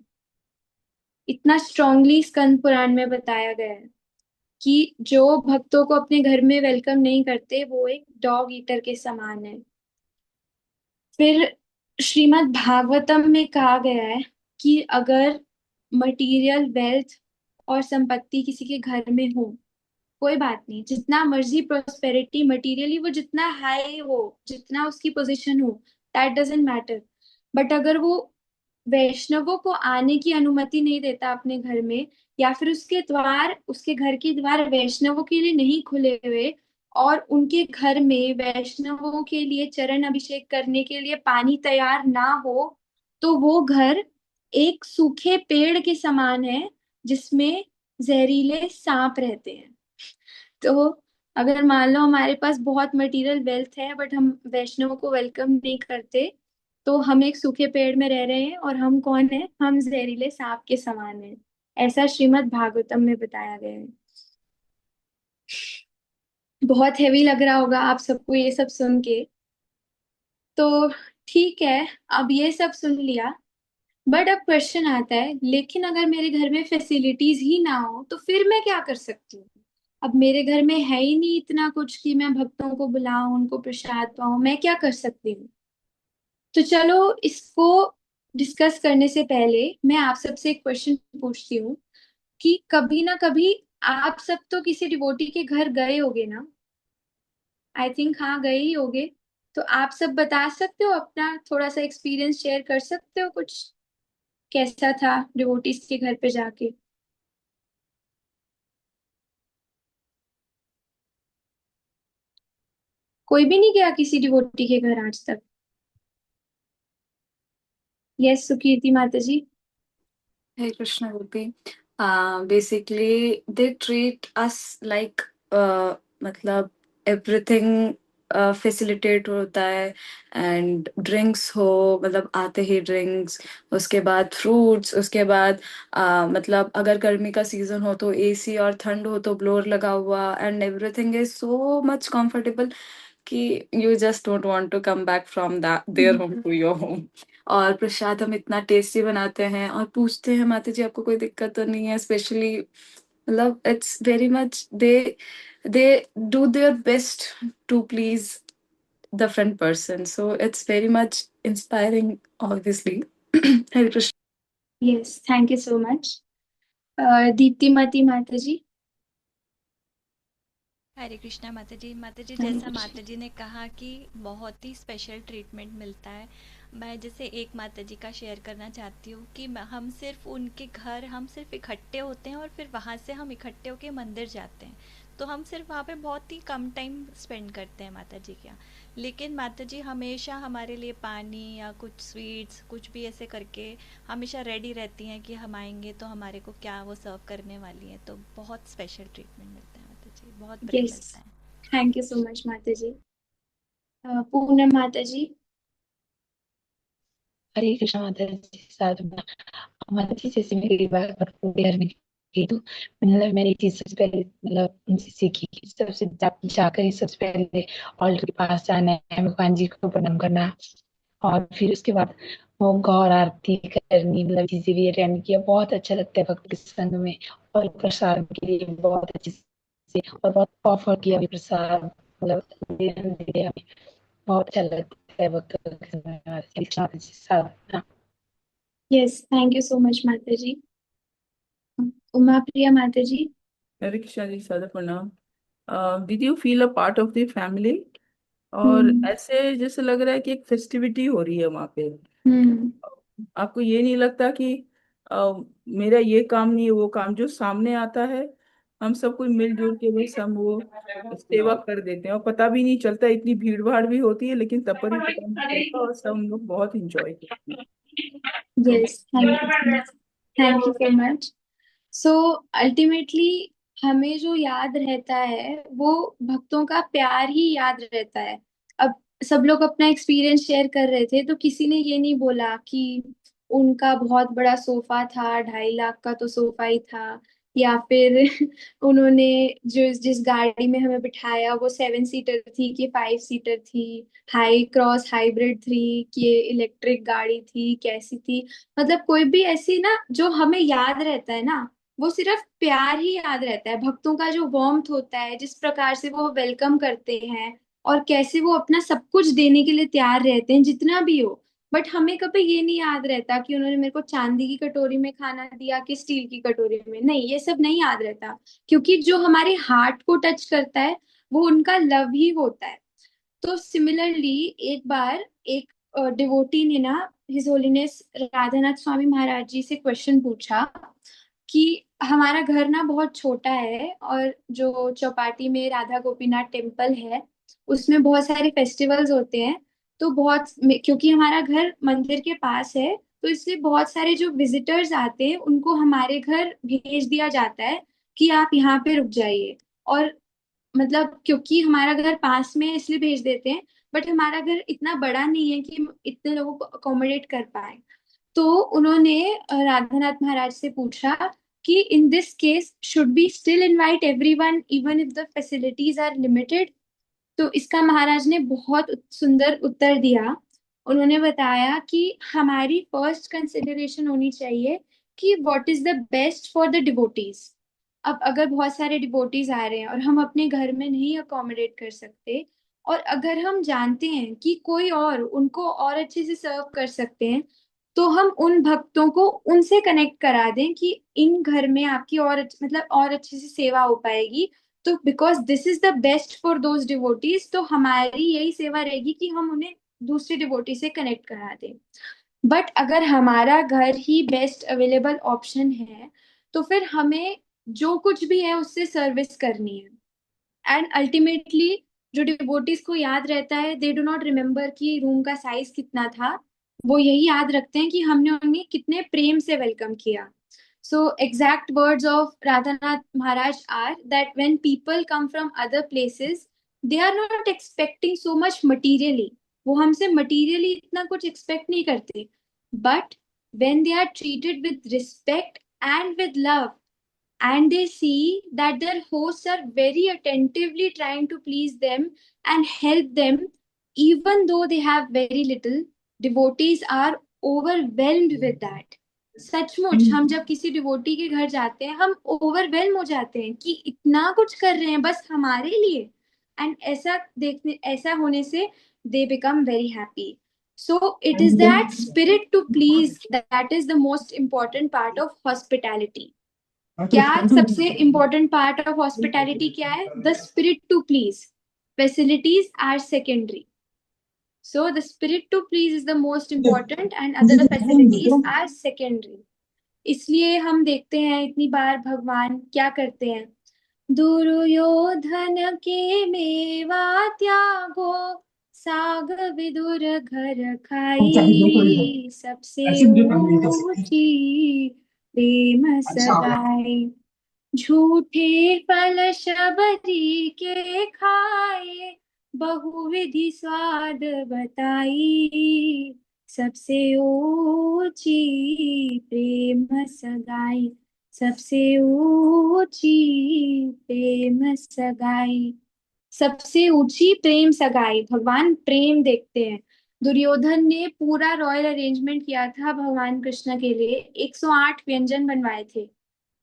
Speaker 1: इतना स्ट्रांगली स्कंद पुराण में बताया गया है कि जो भक्तों को अपने घर में वेलकम नहीं करते वो एक डॉग ईटर के समान है। फिर श्रीमद् भागवतम में कहा गया है कि अगर मटेरियल वेल्थ और संपत्ति किसी के घर में हो, कोई बात नहीं, जितना मर्जी प्रोस्पेरिटी मटेरियली वो जितना हाई हो, जितना उसकी पोजीशन हो, दैट डजंट मैटर। बट अगर वो वैष्णवों को आने की अनुमति नहीं देता अपने घर में, या फिर उसके घर के द्वार वैष्णवों के लिए नहीं खुले हुए, और उनके घर में वैष्णवों के लिए चरण अभिषेक करने के लिए पानी तैयार ना हो,
Speaker 12: तो वो घर एक सूखे पेड़ के समान है जिसमें जहरीले सांप रहते हैं। तो अगर मान लो हमारे पास बहुत मटेरियल वेल्थ है बट हम वैष्णव को वेलकम नहीं करते, तो हम एक सूखे पेड़ में रह रहे हैं और हम कौन है, हम जहरीले सांप के समान हैं। ऐसा श्रीमद् भागवतम में बताया गया है। बहुत हैवी लग रहा होगा आप सबको ये सब सुन के। तो ठीक है, अब ये सब सुन लिया, बट अब क्वेश्चन आता है, लेकिन अगर मेरे घर में फैसिलिटीज ही ना हो तो फिर मैं क्या कर सकती हूँ? अब मेरे घर में है ही नहीं इतना कुछ कि मैं भक्तों को बुलाऊं, उनको प्रसाद पाऊं, मैं क्या कर सकती हूँ? तो चलो इसको डिस्कस करने से पहले मैं आप सबसे एक क्वेश्चन पूछती हूँ कि कभी ना कभी आप सब तो किसी डिवोटी के घर गए होगे ना? आई थिंक हाँ, गए ही होगे। तो आप सब बता सकते हो अपना थोड़ा सा एक्सपीरियंस शेयर कर सकते हो कुछ, कैसा था डिवोटीज के घर पे जाके? कोई भी नहीं गया किसी डिवोटी के घर आज तक? यस, सुकीर्ति माता जी।
Speaker 2: Hey Krishna Gopi. Basically, they treat us like मतलब everything facilitate होता है, एंड ड्रिंक्स हो, मतलब आते ही ड्रिंक्स, उसके बाद फ्रूट्स, उसके बाद मतलब अगर गर्मी का सीजन हो तो एसी, और ठंड हो तो ब्लोअर लगा हुआ, and everything is so much comfortable कि you just don't want to come back from that there home to your home. और प्रसाद हम इतना टेस्टी बनाते हैं और पूछते हैं माता जी आपको कोई दिक्कत तो नहीं है, स्पेशली मतलब it's very much they do their best to please the front person, so it's very much inspiring, obviously. Hare Krishna.
Speaker 12: Yes, thank you so much. Diptimati माता जी।
Speaker 11: हरे कृष्णा माता जी। माता जी,
Speaker 12: हरे
Speaker 11: जैसा
Speaker 12: कृष्णा।
Speaker 11: माता जी ने कहा कि बहुत ही स्पेशल ट्रीटमेंट मिलता है, मैं जैसे एक माता जी का शेयर करना चाहती हूँ कि हम सिर्फ उनके घर हम सिर्फ इकट्ठे होते हैं और फिर वहाँ से हम इकट्ठे होके मंदिर जाते हैं, तो हम सिर्फ वहाँ पे बहुत ही कम टाइम स्पेंड करते हैं माता जी के यहाँ। लेकिन माता जी हमेशा हमारे लिए पानी या कुछ स्वीट्स कुछ भी ऐसे करके हमेशा रेडी रहती हैं कि हम आएंगे तो हमारे को क्या वो सर्व करने वाली हैं। तो बहुत स्पेशल ट्रीटमेंट मिलता है माता जी, बहुत प्रेम
Speaker 12: यस,
Speaker 11: मिलता है।
Speaker 12: थैंक यू सो मच माता जी। पूनम माता जी।
Speaker 8: हरे कृष्णा माता जी साधना। माता जी जैसे मैं कई बार घर में गई तो मतलब मैंने एक चीज सबसे पहले मतलब उनसे सीखी कि सबसे जाकर ही सबसे पहले ऑल्टर के पास जाना है, भगवान जी को प्रणाम करना, और फिर उसके बाद वो गौर आरती करनी, मतलब चीजें भी अटेंड किया। बहुत अच्छा लगता है भक्त के संग में। और प्रसाद के लिए बहुत अच्छे से और बहुत ऑफर किया भी प्रसाद, मतलब दिया हमें। बहुत अच्छा लगता है भक्त के संग में हमारे साथ।
Speaker 12: Yes, thank you so much माता जी। उमा प्रिया माता जी।
Speaker 6: हरे कृष्णा जी, सादर प्रणाम। Did you feel a part of the family? और
Speaker 12: हम्म।
Speaker 6: ऐसे जैसे लग रहा है कि एक फेस्टिविटी हो रही है वहां पे।
Speaker 12: हम्म।
Speaker 6: आपको ये नहीं लगता कि मेरा ये काम नहीं है वो काम जो सामने आता है, हम सब कोई मिलजुल के बस हम वो सेवा कर देते हैं और पता भी नहीं चलता, इतनी भीड़ भाड़ भी होती है लेकिन तब पर भी पता नहीं चलता और सब हम लोग बहुत इंजॉय करते हैं। तो
Speaker 12: yes, thank you so much. So ultimately हमें जो याद रहता है वो भक्तों का प्यार ही याद रहता है। अब सब लोग अपना एक्सपीरियंस शेयर कर रहे थे, तो किसी ने ये नहीं बोला कि उनका बहुत बड़ा सोफा था, 2.5 लाख का तो सोफा ही था, या फिर उन्होंने जो जिस गाड़ी में हमें बिठाया वो 7 सीटर थी कि 5 सीटर थी, हाई क्रॉस हाइब्रिड थी कि ये इलेक्ट्रिक गाड़ी थी, कैसी थी। मतलब कोई भी ऐसी ना जो हमें याद रहता है ना, वो सिर्फ प्यार ही याद रहता है। भक्तों का जो वार्मथ होता है, जिस प्रकार से वो वेलकम करते हैं और कैसे वो अपना सब कुछ देने के लिए तैयार रहते हैं जितना भी हो। बट हमें कभी ये नहीं याद रहता कि उन्होंने मेरे को चांदी की कटोरी में खाना दिया कि स्टील की कटोरी में, नहीं, ये सब नहीं याद रहता। क्योंकि जो हमारे हार्ट को टच करता है वो उनका लव ही होता है। तो सिमिलरली एक बार एक डिवोटी ने ना हिज होलीनेस राधानाथ स्वामी महाराज जी से क्वेश्चन पूछा कि हमारा घर ना बहुत छोटा है और जो चौपाटी में राधा गोपीनाथ टेम्पल है उसमें बहुत सारे फेस्टिवल्स होते हैं, तो बहुत क्योंकि हमारा घर मंदिर के पास है तो इसलिए बहुत सारे जो विजिटर्स आते हैं उनको हमारे घर भेज दिया जाता है कि आप यहाँ पे रुक जाइए। और मतलब क्योंकि हमारा घर पास में है इसलिए भेज देते हैं, बट हमारा घर इतना बड़ा नहीं है कि हम इतने लोगों को अकोमोडेट कर पाए। तो उन्होंने राधानाथ महाराज से पूछा कि in this case should be still invite everyone even if the facilities are limited. तो इसका महाराज ने बहुत सुंदर उत्तर दिया। उन्होंने बताया कि हमारी फर्स्ट कंसिडरेशन होनी चाहिए कि what is the best for the devotees. अब अगर बहुत सारे डिवोटीज आ रहे हैं और हम अपने घर में नहीं अकोमोडेट कर सकते, और अगर हम जानते हैं कि कोई और उनको और अच्छे से सर्व कर सकते हैं, तो हम उन भक्तों को उनसे कनेक्ट करा दें कि इन घर में आपकी और मतलब और अच्छे से सेवा हो पाएगी। तो because this is the best for those devotees, तो हमारी यही सेवा रहेगी कि हम उन्हें दूसरे डिवोटी से कनेक्ट करा दें। बट अगर हमारा घर ही बेस्ट अवेलेबल ऑप्शन है, तो फिर हमें जो कुछ भी है उससे सर्विस करनी है। एंड अल्टीमेटली जो डिवोटीज को याद रहता है, दे डू नॉट रिमेम्बर कि रूम का साइज कितना था, वो यही याद रखते हैं कि हमने उन्हें कितने प्रेम से वेलकम किया। So exact words of Radhanath Maharaj are that when people come from other places, they are not expecting so much materially. वो हमसे materially इतना कुछ expect नहीं करते, but when they are treated with respect and with love, and they see that their hosts are very attentively trying to please them and help them, even though they have very little, devotees are overwhelmed with that. सचमुच हम जब किसी devotee के घर जाते हैं, हम overwhelm हो जाते हैं कि इतना कुछ कर रहे हैं बस हमारे लिए। एंड ऐसा होने से they become very happy. So it is that spirit to please that is the most important part of hospitality. क्या सबसे इम्पोर्टेंट पार्ट ऑफ हॉस्पिटैलिटी क्या है? The spirit to please. Facilities are secondary. So the spirit to please is the most important and other facilities are secondary. इसलिए हम देखते हैं इतनी बार भगवान क्या करते हैं, दुर्योधन के मेवा त्यागो साग विदुर घर खाई, सबसे ऊंची प्रेम सगाई, झूठे फल शबरी के खाए, बहुविधि स्वाद बताई, सबसे ऊंची प्रेम सगाई, सबसे ऊंची प्रेम सगाई। सबसे ऊंची प्रेम सगाई, भगवान प्रेम देखते हैं। दुर्योधन ने पूरा रॉयल अरेंजमेंट किया था भगवान कृष्ण के लिए, 108 व्यंजन बनवाए थे,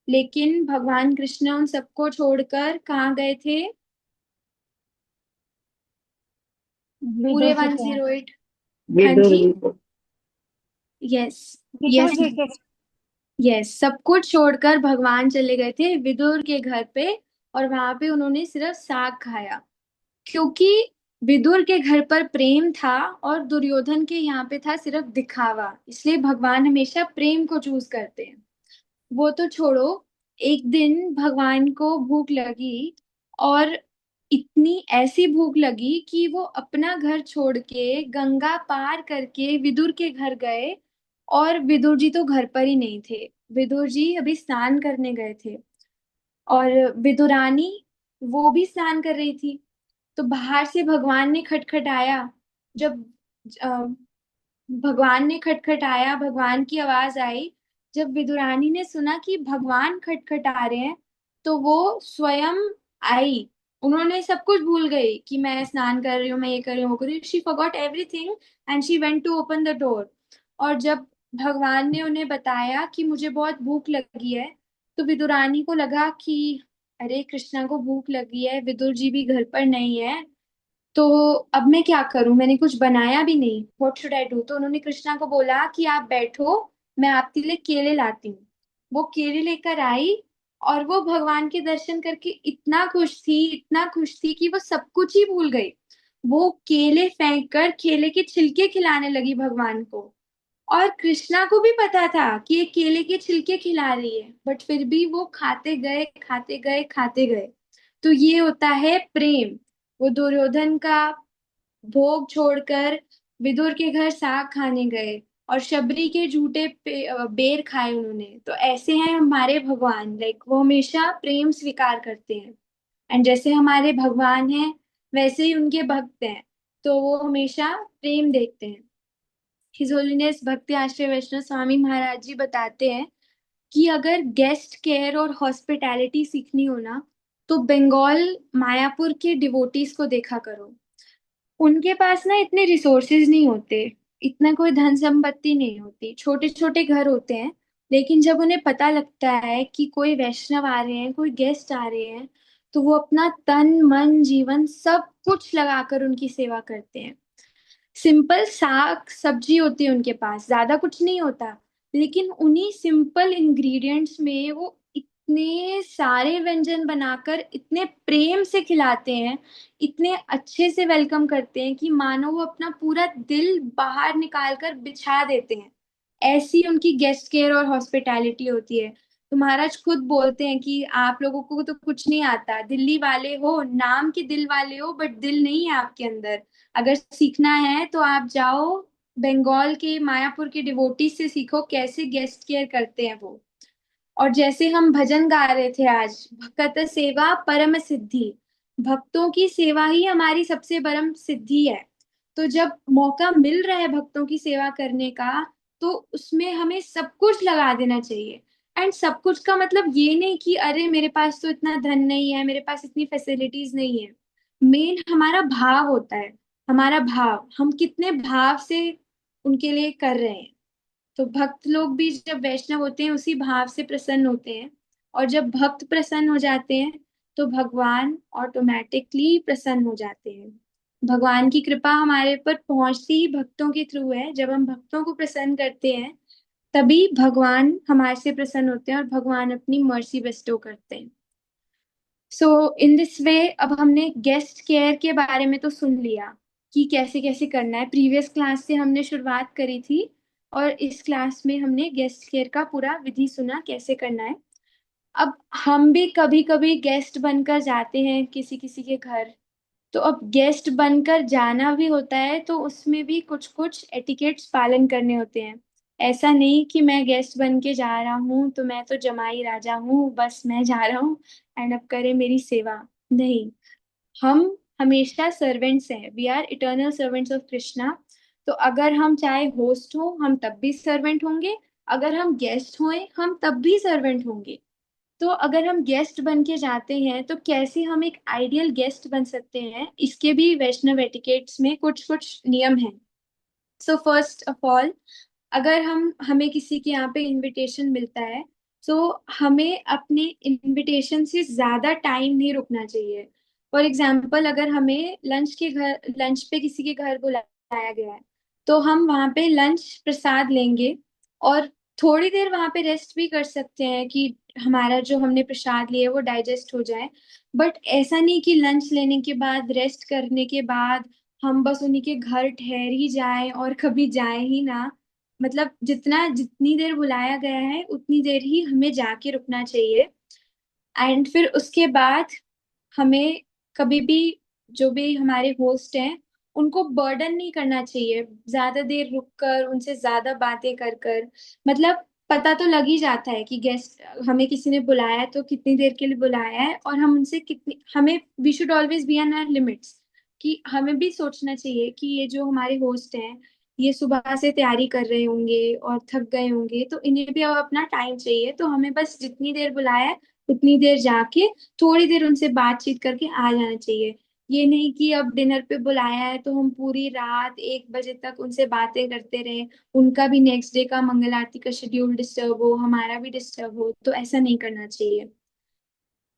Speaker 12: लेकिन भगवान कृष्ण उन सबको छोड़कर कहाँ गए थे? पूरे
Speaker 10: विदुर जी के
Speaker 12: 108। हाँ जी, यस
Speaker 10: विदुर
Speaker 12: यस
Speaker 10: जी के
Speaker 12: यस, सब कुछ छोड़कर भगवान चले गए थे विदुर के घर पे, और वहां पे उन्होंने सिर्फ साग खाया, क्योंकि विदुर के घर पर प्रेम था और दुर्योधन के यहाँ पे था सिर्फ दिखावा। इसलिए भगवान हमेशा प्रेम को चूज करते हैं। वो तो छोड़ो, एक दिन भगवान को भूख लगी, और इतनी ऐसी भूख लगी कि वो अपना घर छोड़ के गंगा पार करके विदुर के घर गए, और विदुर जी तो घर पर ही नहीं थे, विदुर जी अभी स्नान करने गए थे, और विदुरानी वो भी स्नान कर रही थी। तो बाहर से भगवान ने खटखटाया। जब अ, भगवान ने खटखटाया, भगवान की आवाज आई। जब विदुरानी ने सुना कि भगवान खटखटा रहे हैं, तो वो स्वयं आई। उन्होंने सब कुछ भूल गई कि मैं स्नान कर रही हूँ, मैं ये कर रही हूँ, वो कर रही हूँ। She forgot everything and she went to open the door. और जब भगवान ने उन्हें बताया कि मुझे बहुत भूख लगी है, तो विदुरानी को लगा कि अरे कृष्णा को भूख लगी है, विदुर जी भी घर पर नहीं है, तो अब मैं क्या करूं, मैंने कुछ बनाया भी नहीं, व्हाट शुड आई डू। तो उन्होंने कृष्णा को बोला कि आप बैठो, मैं आपके लिए केले लाती हूँ। वो केले लेकर आई, और वो भगवान के दर्शन करके इतना खुश थी, इतना खुश थी कि वो सब कुछ ही भूल गई। वो केले फेंक कर केले के छिलके खिलाने लगी भगवान को। और कृष्णा को भी पता था कि ये केले के छिलके खिला रही है, बट फिर भी वो खाते गए खाते गए खाते गए। तो ये होता है प्रेम। वो दुर्योधन का भोग छोड़कर विदुर के घर साग खाने गए, और शबरी के झूठे बेर खाए उन्होंने। तो ऐसे हैं हमारे भगवान, लाइक वो हमेशा प्रेम स्वीकार करते हैं। एंड जैसे हमारे भगवान हैं वैसे ही उनके भक्त हैं, तो वो हमेशा प्रेम देखते हैं। हिज होलीनेस भक्ति आश्रय वैष्णव स्वामी महाराज जी बताते हैं कि अगर गेस्ट केयर और हॉस्पिटैलिटी सीखनी हो ना, तो बंगाल मायापुर के डिवोटीज को देखा करो। उनके पास ना इतने रिसोर्सेज नहीं होते, इतना कोई धन संपत्ति नहीं होती, छोटे छोटे घर होते हैं। लेकिन जब उन्हें पता लगता है कि कोई वैष्णव आ रहे हैं, कोई गेस्ट आ रहे हैं, तो वो अपना तन मन जीवन सब कुछ लगाकर उनकी सेवा करते हैं। सिंपल साग सब्जी होती है उनके पास, ज्यादा कुछ नहीं होता, लेकिन उन्हीं सिंपल इंग्रेडिएंट्स में वो इतने सारे व्यंजन बनाकर इतने प्रेम से खिलाते हैं, इतने अच्छे से वेलकम करते हैं कि मानो वो अपना पूरा दिल बाहर निकाल कर बिछा देते हैं। ऐसी उनकी गेस्ट केयर और हॉस्पिटैलिटी होती है। तो महाराज खुद बोलते हैं कि आप लोगों को तो कुछ नहीं आता, दिल्ली वाले हो, नाम के दिल वाले हो, बट दिल नहीं है आपके अंदर। अगर सीखना है तो आप जाओ बंगाल के मायापुर के डिवोटी से सीखो कैसे गेस्ट केयर करते हैं वो। और जैसे हम भजन गा रहे थे आज, भक्त सेवा परम सिद्धि, भक्तों की सेवा ही हमारी सबसे परम सिद्धि है। तो जब मौका मिल रहा है भक्तों की सेवा करने का, तो उसमें हमें सब कुछ लगा देना चाहिए। एंड सब कुछ का मतलब ये नहीं कि अरे मेरे पास तो इतना धन नहीं है, मेरे पास इतनी फैसिलिटीज नहीं है। मेन हमारा भाव होता है, हमारा भाव, हम कितने भाव से उनके लिए कर रहे हैं। तो भक्त लोग भी जब वैष्णव होते हैं उसी भाव से प्रसन्न होते हैं, और जब भक्त प्रसन्न हो जाते हैं तो भगवान ऑटोमेटिकली प्रसन्न हो जाते हैं। भगवान की कृपा हमारे पर पहुंचती ही भक्तों के थ्रू है। जब हम भक्तों को प्रसन्न करते हैं तभी भगवान हमारे से प्रसन्न होते हैं और भगवान अपनी मर्सी बेस्टो करते हैं। सो इन दिस वे अब हमने गेस्ट केयर के बारे में तो सुन लिया कि कैसे कैसे करना है। प्रीवियस क्लास से हमने शुरुआत करी थी और इस क्लास में हमने गेस्ट केयर का पूरा विधि सुना कैसे करना है। अब हम भी कभी कभी गेस्ट बनकर जाते हैं किसी किसी के घर। तो अब गेस्ट बनकर जाना भी होता है, तो उसमें भी कुछ कुछ एटिकेट्स पालन करने होते हैं। ऐसा नहीं कि मैं गेस्ट बन के जा रहा हूँ तो मैं तो जमाई राजा हूँ, बस मैं जा रहा हूँ एंड अब करे मेरी सेवा। नहीं, हम हमेशा सर्वेंट्स हैं, we are eternal servants of Krishna. तो अगर हम चाहे होस्ट हो हम तब भी सर्वेंट होंगे, अगर हम गेस्ट होए हम तब भी सर्वेंट होंगे। तो अगर हम गेस्ट बन के जाते हैं तो कैसे हम एक आइडियल गेस्ट बन सकते हैं, इसके भी वैष्णव एटिकेट्स में कुछ कुछ नियम हैं। सो फर्स्ट ऑफ ऑल, अगर हमें किसी के यहाँ पे इनविटेशन मिलता है तो हमें अपने इनविटेशन से ज्यादा टाइम नहीं रुकना चाहिए। फॉर एग्जाम्पल, अगर हमें लंच पे किसी के घर बुलाया गया है, तो हम वहाँ पे लंच प्रसाद लेंगे और थोड़ी देर वहाँ पे रेस्ट भी कर सकते हैं कि हमारा जो हमने प्रसाद लिया है वो डाइजेस्ट हो जाए। बट ऐसा नहीं कि लंच लेने के बाद, रेस्ट करने के बाद हम बस उन्हीं के घर ठहर ही जाएं और कभी जाएं ही ना। मतलब जितनी देर बुलाया गया है उतनी देर ही हमें जाके रुकना चाहिए। एंड फिर उसके बाद हमें कभी भी जो भी हमारे होस्ट हैं उनको बर्डन नहीं करना चाहिए, ज्यादा देर रुककर उनसे ज्यादा बातें कर कर। मतलब पता तो लग ही जाता है कि गेस्ट हमें किसी ने बुलाया है तो कितनी देर के लिए बुलाया है, और हम उनसे कितनी, हमें we should always be on our limits. कि हमें भी सोचना चाहिए कि ये जो हमारे होस्ट हैं ये सुबह से तैयारी कर रहे होंगे और थक गए होंगे, तो इन्हें भी अब अपना टाइम चाहिए। तो हमें बस जितनी देर बुलाया है उतनी देर जाके थोड़ी देर उनसे बातचीत करके आ जाना चाहिए। ये नहीं कि अब डिनर पे बुलाया है तो हम पूरी रात 1 बजे तक उनसे बातें करते रहे, उनका भी नेक्स्ट डे का मंगल आरती का शेड्यूल डिस्टर्ब हो, हमारा भी डिस्टर्ब हो, तो ऐसा नहीं करना चाहिए।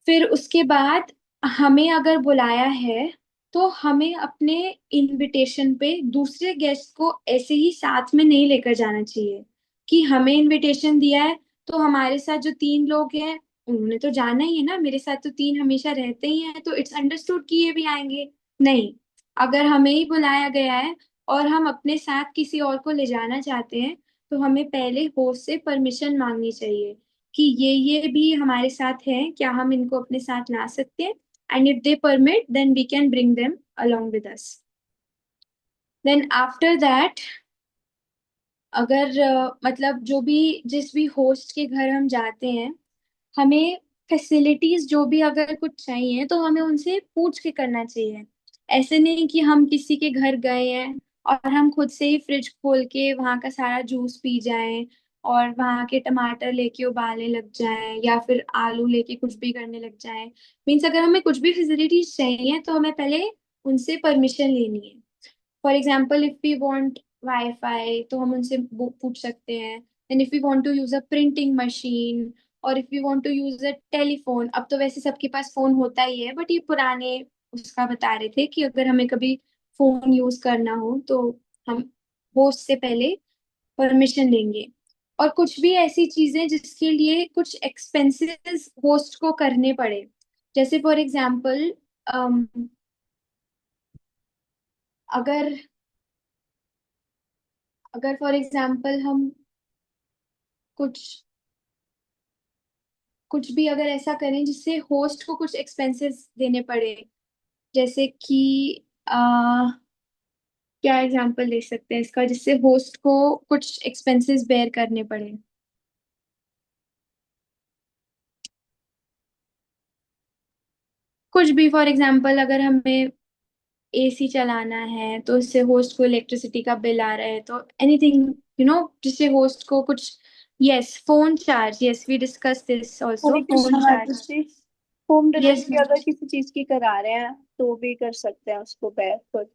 Speaker 12: फिर उसके बाद हमें अगर बुलाया है तो हमें अपने इनविटेशन पे दूसरे गेस्ट को ऐसे ही साथ में नहीं लेकर जाना चाहिए कि हमें इनविटेशन दिया है तो हमारे साथ जो 3 लोग हैं उन्होंने तो जाना ही है ना, मेरे साथ तो 3 हमेशा रहते ही हैं तो इट्स अंडरस्टूड कि ये भी आएंगे। नहीं, अगर हमें ही बुलाया गया है और हम अपने साथ किसी और को ले जाना चाहते हैं तो हमें पहले होस्ट से परमिशन मांगनी चाहिए कि ये भी हमारे साथ हैं, क्या हम इनको अपने साथ ला सकते हैं। And if they permit then we can bring them along with us. Then after that अगर मतलब जो भी जिस भी होस्ट के घर हम जाते हैं, हमें फैसिलिटीज जो भी अगर कुछ चाहिए तो हमें उनसे पूछ के करना चाहिए। ऐसे नहीं कि हम किसी के घर गए हैं और हम खुद से ही फ्रिज खोल के वहां का सारा जूस पी जाएं और वहां के टमाटर लेके उबालने लग जाएं या फिर आलू लेके कुछ भी करने लग जाएं। मीन्स अगर हमें कुछ भी फैसिलिटीज चाहिए तो हमें पहले उनसे परमिशन लेनी है। For example if we want wifi तो हम उनसे पूछ सकते हैं। And if we want to use a printing machine और if we want to use a telephone, अब तो वैसे सबके पास फोन होता ही है, बट ये पुराने उसका बता रहे थे कि अगर हमें कभी फोन यूज करना हो तो हम होस्ट से पहले परमिशन लेंगे। और कुछ भी ऐसी चीजें जिसके लिए कुछ एक्सपेंसेस होस्ट को करने पड़े, जैसे फॉर एग्जाम्पल अगर अगर फॉर एग्जाम्पल हम कुछ कुछ भी अगर ऐसा करें जिससे होस्ट को कुछ एक्सपेंसेस देने पड़े, जैसे कि आ, क्या एग्जांपल दे सकते हैं इसका जिससे होस्ट को कुछ एक्सपेंसेस बेयर करने पड़े। कुछ भी फॉर एग्जांपल अगर हमें एसी चलाना है तो उससे होस्ट को इलेक्ट्रिसिटी का बिल आ रहा है, तो एनीथिंग जिससे होस्ट को कुछ। Yes, phone charge, yes we discuss this
Speaker 13: here
Speaker 12: also,
Speaker 13: Krishna
Speaker 12: phone
Speaker 13: Mata
Speaker 12: charge.
Speaker 13: जी, होम
Speaker 12: यस
Speaker 13: डिलीवरी अगर किसी चीज की करा रहे हैं तो भी कर सकते हैं उसको बेयर खुद।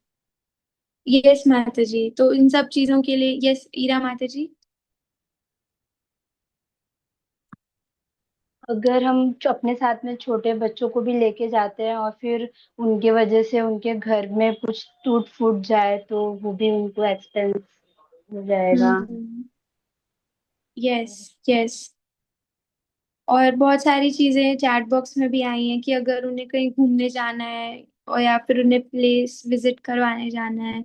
Speaker 12: यस माता जी, तो इन सब चीजों के लिए यस ईरा माता जी।
Speaker 4: अगर हम अपने साथ में छोटे बच्चों को भी लेके जाते हैं और फिर उनके वजह से उनके घर में कुछ टूट फूट जाए तो वो भी उनको एक्सपेंस हो जाएगा।
Speaker 12: Yes yes. और बहुत सारी चीजें चैट बॉक्स में भी आई हैं कि अगर उन्हें कहीं घूमने जाना है और या फिर उन्हें प्लेस विजिट करवाने जाना है,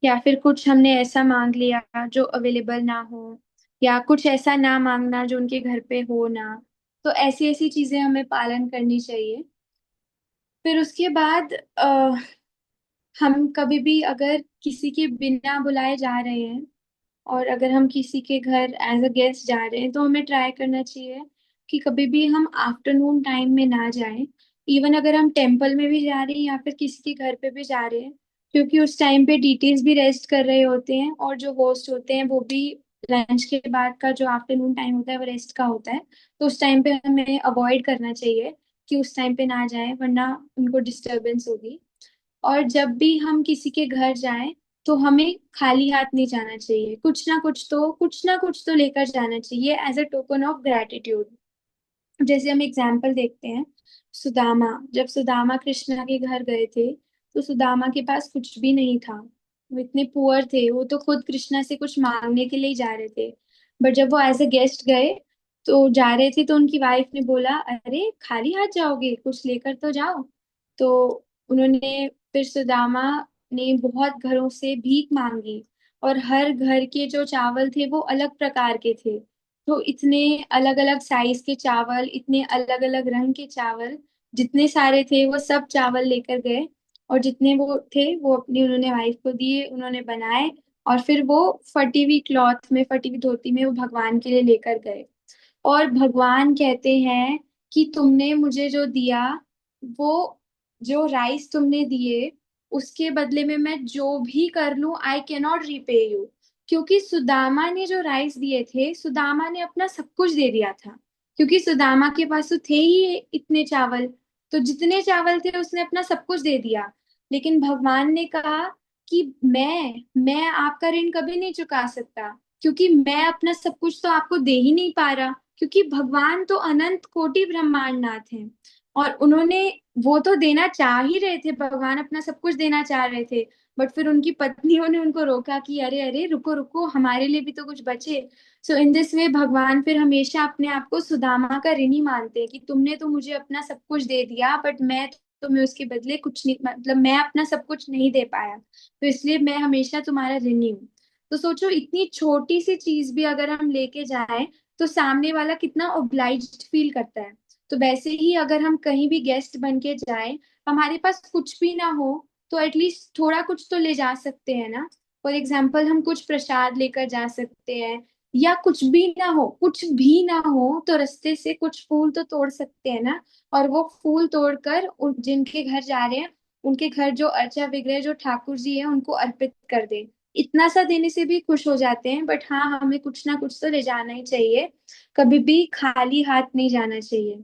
Speaker 12: या फिर कुछ हमने ऐसा मांग लिया जो अवेलेबल ना हो, या कुछ ऐसा ना मांगना जो उनके घर पे हो ना, तो ऐसी ऐसी चीजें हमें पालन करनी चाहिए। फिर उसके बाद हम कभी भी अगर किसी के बिना बुलाए जा रहे हैं और अगर हम किसी के घर एज अ गेस्ट जा रहे हैं तो हमें ट्राई करना चाहिए कि कभी भी हम आफ्टरनून टाइम में ना जाएं। इवन अगर हम टेम्पल में भी जा रहे हैं या फिर किसी के घर पे भी जा रहे हैं, क्योंकि उस टाइम पे डिटेल्स भी रेस्ट कर रहे होते हैं और जो होस्ट होते हैं वो भी लंच के बाद का जो आफ्टरनून टाइम होता है वो रेस्ट का होता है। तो उस टाइम पे हमें अवॉइड करना चाहिए कि उस टाइम पे ना जाए, वरना उनको डिस्टरबेंस होगी। और जब भी हम किसी के घर जाएं तो हमें खाली हाथ नहीं जाना चाहिए, कुछ ना कुछ तो लेकर जाना चाहिए as a token of gratitude. जैसे हम एग्जाम्पल देखते हैं, सुदामा, जब सुदामा कृष्णा के घर गए थे तो सुदामा के पास कुछ भी नहीं था। वो इतने पुअर थे, वो तो खुद कृष्णा से कुछ मांगने के लिए ही जा रहे थे। बट जब वो एज अ गेस्ट गए तो जा रहे थे तो उनकी वाइफ ने बोला, अरे खाली हाथ जाओगे, कुछ लेकर तो जाओ। तो उन्होंने फिर सुदामा ने बहुत घरों से भीख मांगी और हर घर के जो चावल थे वो अलग प्रकार के थे। तो इतने अलग अलग साइज के चावल, इतने अलग अलग रंग के चावल, जितने सारे थे वो सब चावल लेकर गए। और जितने वो थे वो अपनी उन्होंने वाइफ को दिए, उन्होंने बनाए और फिर वो फटी हुई क्लॉथ में, फटी हुई धोती में वो भगवान के लिए लेकर गए। और भगवान कहते हैं कि तुमने मुझे जो दिया, वो जो राइस तुमने दिए, उसके बदले में मैं जो भी कर लूं I can not repay you. क्योंकि सुदामा ने जो राइस दिए थे, सुदामा ने अपना सब कुछ दे दिया था, क्योंकि सुदामा के पास तो थे ही इतने चावल। तो जितने चावल थे उसने अपना सब कुछ दे दिया। लेकिन भगवान ने कहा कि मैं आपका ऋण कभी नहीं चुका सकता, क्योंकि मैं अपना सब कुछ तो आपको दे ही नहीं पा रहा, क्योंकि भगवान तो अनंत कोटि ब्रह्मांडनाथ हैं। और उन्होंने, वो तो देना चाह ही रहे थे, भगवान अपना सब कुछ देना चाह रहे थे, बट फिर उनकी पत्नियों ने उनको रोका कि अरे अरे रुको रुको, हमारे लिए भी तो कुछ बचे। सो इन दिस वे भगवान फिर हमेशा अपने आप को सुदामा का ऋणी मानते हैं कि तुमने तो मुझे अपना सब कुछ दे दिया बट मैं तुम्हें उसके बदले कुछ नहीं, मतलब मैं अपना सब कुछ नहीं दे पाया, तो इसलिए मैं हमेशा तुम्हारा ऋणी हूँ। तो सोचो, इतनी छोटी सी चीज भी अगर हम लेके जाएं तो सामने वाला कितना ओब्लाइज्ड फील करता है। तो वैसे ही अगर हम कहीं भी गेस्ट बन के जाएं, हमारे पास कुछ भी ना हो तो एटलीस्ट थोड़ा कुछ तो ले जा सकते हैं ना। फॉर एग्जाम्पल हम कुछ प्रसाद लेकर जा सकते हैं, या कुछ भी ना हो, कुछ भी ना हो तो रास्ते से कुछ फूल तो तोड़ सकते हैं ना, और वो फूल तोड़कर जिनके घर जा रहे हैं उनके घर जो अर्चा विग्रह जो ठाकुर जी है उनको अर्पित कर दे। इतना सा देने से भी खुश हो जाते हैं, बट हाँ हमें कुछ ना कुछ तो ले जाना ही चाहिए, कभी भी खाली हाथ नहीं जाना चाहिए।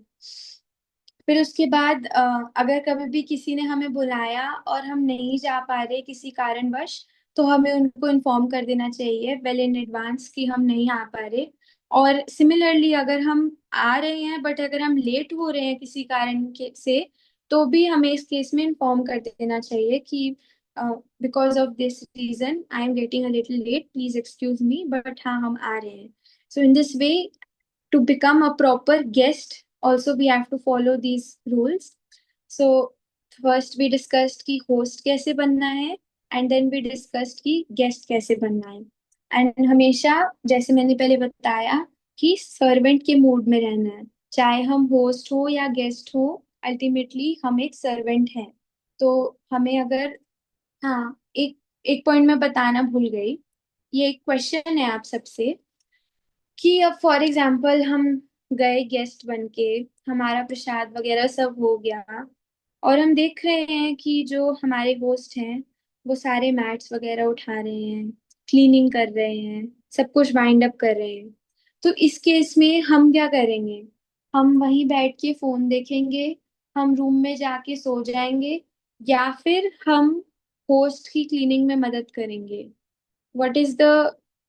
Speaker 12: फिर उसके बाद अगर कभी भी किसी ने हमें बुलाया और हम नहीं जा पा रहे किसी कारणवश, तो हमें उनको इन्फॉर्म कर देना चाहिए वेल इन एडवांस कि हम नहीं आ पा रहे। और सिमिलरली अगर हम आ रहे हैं बट अगर हम लेट हो रहे हैं किसी कारण के से, तो भी हमें इस केस में इन्फॉर्म कर देना चाहिए कि because of this reason I am getting a little late, please excuse me, but हाँ हम आ रहे हैं। So in this way, to become a proper guest also we have to follow these rules. So first we discussed कि host कैसे बनना है, and then we discussed कि guest कैसे बनना है। and हमेशा जैसे मैंने पहले बताया कि servant के mood में रहना है, चाहे हम host हो या guest हो, ultimately हम एक servant हैं। तो हमें अगर, हाँ, एक एक पॉइंट मैं बताना भूल गई, ये एक क्वेश्चन है आप सबसे कि अब फॉर एग्जाम्पल हम गए गेस्ट बन के, हमारा प्रसाद वगैरह सब हो गया, और हम देख रहे हैं कि जो हमारे होस्ट हैं वो सारे मैट्स वगैरह उठा रहे हैं, क्लीनिंग कर रहे हैं, सब कुछ वाइंड अप कर रहे हैं। तो इस केस में हम क्या करेंगे? हम वहीं बैठ के फोन देखेंगे, हम रूम में जाके सो जाएंगे, या फिर हम होस्ट की क्लीनिंग में मदद करेंगे? What is the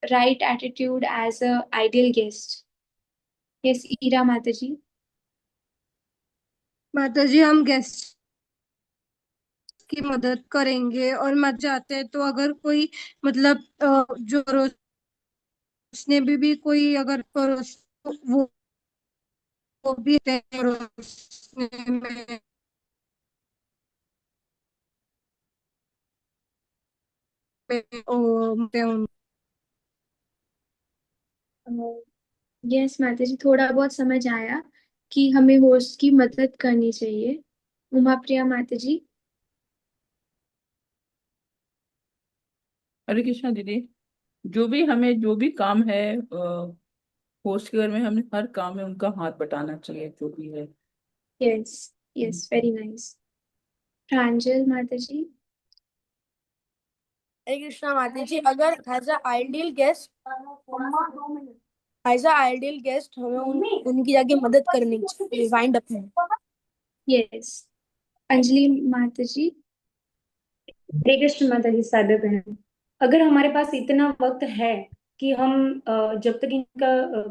Speaker 12: right attitude as a ideal guest? Yes, Ira माता जी।
Speaker 14: माता जी, हम गेस्ट की मदद करेंगे, और मत जाते हैं तो अगर कोई मतलब जो परोसने भी कोई अगर परोस, वो भी परोसने में
Speaker 12: यस माता जी, थोड़ा बहुत समझ आया कि हमें होस्ट की मदद करनी चाहिए। उमा प्रिया माता जी।
Speaker 6: हरे कृष्णा दीदी, जो भी काम है होस्ट के घर में, हमें हर काम में उनका हाथ बटाना चाहिए जो भी है।
Speaker 12: Yes yes, very nice. Pranjal माता जी।
Speaker 7: हरे कृष्णा माता जी, अगर एज अ आइडियल गेस्ट हमें उनकी जाके मदद करनी चाहिए वाइंड अप में।
Speaker 12: यस। अंजलि माता जी।
Speaker 15: हरे कृष्ण माता जी, सादर प्रणाम। अगर हमारे पास इतना वक्त है कि हम जब तक इनका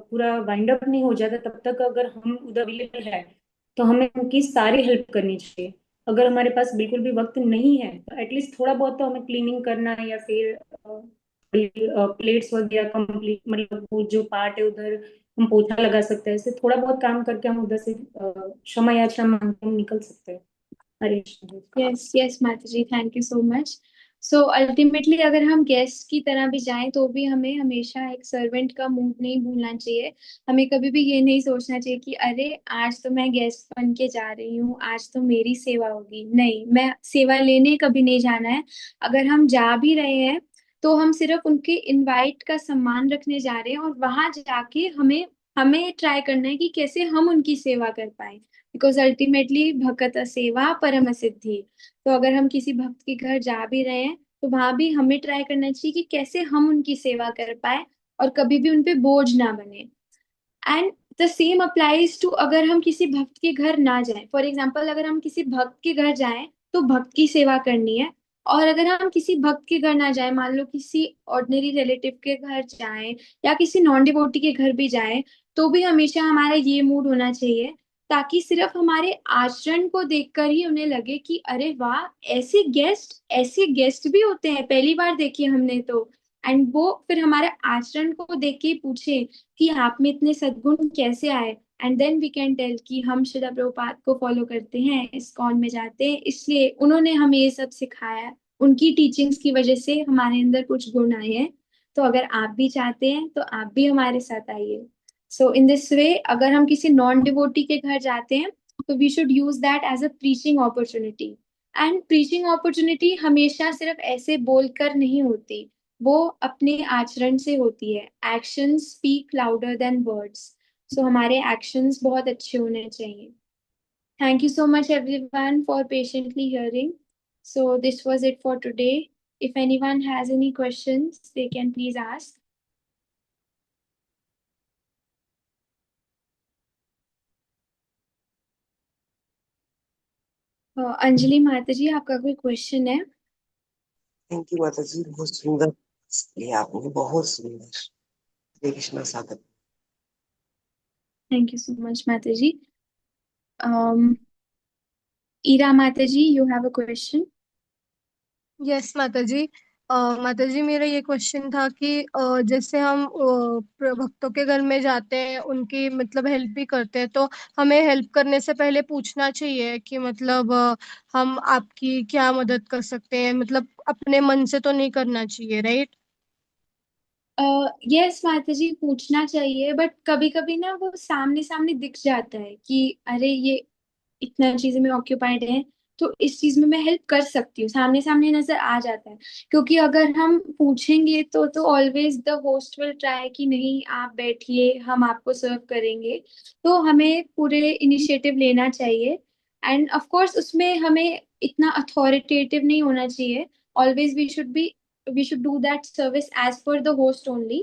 Speaker 15: पूरा वाइंड अप नहीं हो जाता तब तक अगर हम उधर अवेलेबल है तो हमें उनकी सारी हेल्प करनी चाहिए। अगर हमारे पास बिल्कुल भी वक्त नहीं है तो एटलीस्ट थोड़ा बहुत तो हमें क्लीनिंग करना है, या फिर प्लेट्स वगैरह कंप्लीट, मतलब वो जो पार्ट है उधर हम पोछा लगा सकते हैं। ऐसे थोड़ा बहुत काम करके हम उधर से क्षमा याचना मांग के हम निकल सकते हैं। हरे कृष्ण।
Speaker 12: यस यस माता ji, thank you so much. So ultimately अगर हम गेस्ट की तरह भी जाएं तो भी हमें हमेशा एक सर्वेंट का मूड नहीं भूलना चाहिए। हमें कभी भी ये नहीं सोचना चाहिए कि अरे आज तो मैं गेस्ट बन के जा रही हूँ, आज तो मेरी सेवा होगी। नहीं, मैं सेवा लेने कभी नहीं जाना है। अगर हम जा भी रहे हैं तो हम सिर्फ उनके इनवाइट का सम्मान रखने जा रहे हैं, और वहां जाके हमें हमें ट्राई करना है कि कैसे हम उनकी सेवा कर पाए, बिकॉज अल्टीमेटली भक्त सेवा परम सिद्धि। तो अगर हम किसी भक्त के घर जा भी रहे हैं तो वहां भी हमें ट्राई करना चाहिए कि कैसे हम उनकी सेवा कर पाए और कभी भी उनपे बोझ ना बने। And the same applies to अगर हम किसी भक्त के घर ना जाएं। फॉर एग्जाम्पल अगर हम किसी भक्त के घर जाएं तो भक्त की सेवा करनी है, और अगर हम किसी भक्त के घर ना जाएं, मान लो किसी ऑर्डिनरी रिलेटिव के घर जाएं या किसी नॉन डिवोटी के घर भी जाएं, तो भी हमेशा हमारा ये मूड होना चाहिए ताकि सिर्फ हमारे आचरण को देखकर ही उन्हें लगे कि अरे वाह, ऐसे गेस्ट भी होते हैं, पहली बार देखे हमने तो। एंड वो फिर हमारे आचरण को देख के ही पूछे कि आप में इतने सद्गुण कैसे आए। And then we can tell कि हम श्रील प्रभुपाद को फॉलो करते हैं, इस्कॉन में जाते हैं, इसलिए उन्होंने हमें ये सब सिखाया, उनकी टीचिंग्स की वजह से हमारे अंदर कुछ गुण आए हैं। तो अगर आप भी चाहते हैं तो आप भी हमारे साथ आइए। सो इन दिस वे अगर हम किसी नॉन डिवोटी के घर जाते हैं तो we should use that as a preaching opportunity. And preaching opportunity हमेशा सिर्फ ऐसे बोलकर नहीं होती, वो अपने आचरण से होती है। Actions speak louder than words. So हमारे एक्शंस बहुत अच्छे होने चाहिए। Thank you so much everyone for patiently hearing. So this was it for today. If anyone has any questions they can please ask. Anjali माता जी, आपका कोई क्वेश्चन है?
Speaker 16: Thank you माता जी, बहुत सुंदर लिया आपने, बहुत सुंदर। Hare Krishna Sagar.
Speaker 12: Thank you so much माता जी। ईरा माता ji, you have a question?
Speaker 14: Yes माता जी। माता जी मेरा ये क्वेश्चन था कि जैसे हम भक्तों के घर में जाते हैं, उनकी मतलब हेल्प भी करते हैं, तो हमें हेल्प करने से पहले पूछना चाहिए कि मतलब हम आपकी क्या मदद कर सकते हैं, मतलब अपने मन से तो नहीं करना चाहिए, राइट?
Speaker 12: यस माता जी, पूछना चाहिए, बट कभी कभी ना वो सामने सामने दिख जाता है कि अरे ये इतना चीजें में ऑक्यूपाइड है, तो इस चीज में मैं हेल्प कर सकती हूँ, सामने सामने नजर आ जाता है। क्योंकि अगर हम पूछेंगे तो always the host will try कि नहीं आप बैठिए, हम आपको सर्व करेंगे। तो हमें पूरे इनिशिएटिव लेना चाहिए। एंड ऑफ कोर्स उसमें हमें इतना अथॉरिटेटिव नहीं होना चाहिए। Always we should do that service as per the host only,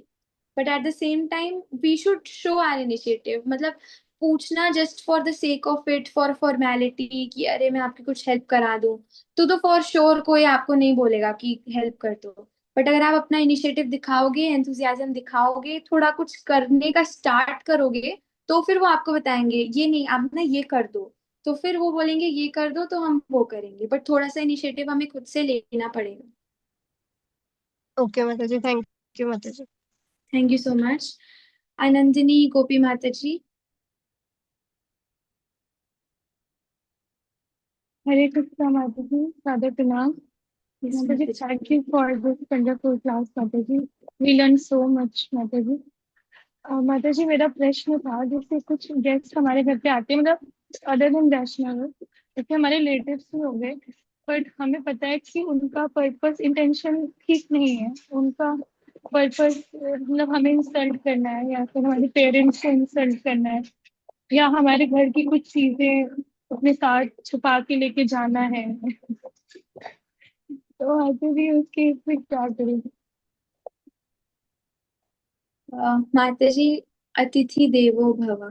Speaker 12: but at the same time we should show our initiative। मतलब पूछना just for the sake of it, for formality कि अरे मैं आपकी कुछ हेल्प करा दूं, तो फॉर श्योर कोई आपको नहीं बोलेगा कि हेल्प कर दो। बट अगर आप अपना इनिशिएटिव दिखाओगे, एंथुजियाज्म दिखाओगे, थोड़ा कुछ करने का स्टार्ट करोगे, तो फिर वो आपको बताएंगे ये नहीं आप ना ये कर दो। तो फिर वो बोलेंगे ये कर दो तो हम वो करेंगे, बट थोड़ा सा इनिशिएटिव हमें खुद से लेना पड़ेगा।
Speaker 14: ओके माता जी, थैंक यू माता ji.
Speaker 12: Thank you so much. Anandini Gopi माता जी।
Speaker 17: हरे कृष्णा माता जी, सादर प्रणाम।
Speaker 12: Yes,
Speaker 17: माता जी,
Speaker 12: माता ji.
Speaker 17: Thank you for this wonderful class माता ji. We learn so much माता जी। माता जी, मेरा प्रश्न था, जैसे कुछ गेस्ट हमारे घर पे आते हैं, मतलब अदर देन वैष्णव, जैसे हमारे रिलेटिव्स ही हो गए, बट हमें पता है कि उनका पर्पस इंटेंशन ठीक नहीं है। उनका पर्पस मतलब हमें इंसल्ट करना है, या फिर हमारे पेरेंट्स को इंसल्ट करना है, या हमारे घर की कुछ चीजें अपने साथ छुपा के लेके जाना है। तो माता जी उसके इसमें क्या करें?
Speaker 12: माता जी, अतिथि देवो भव।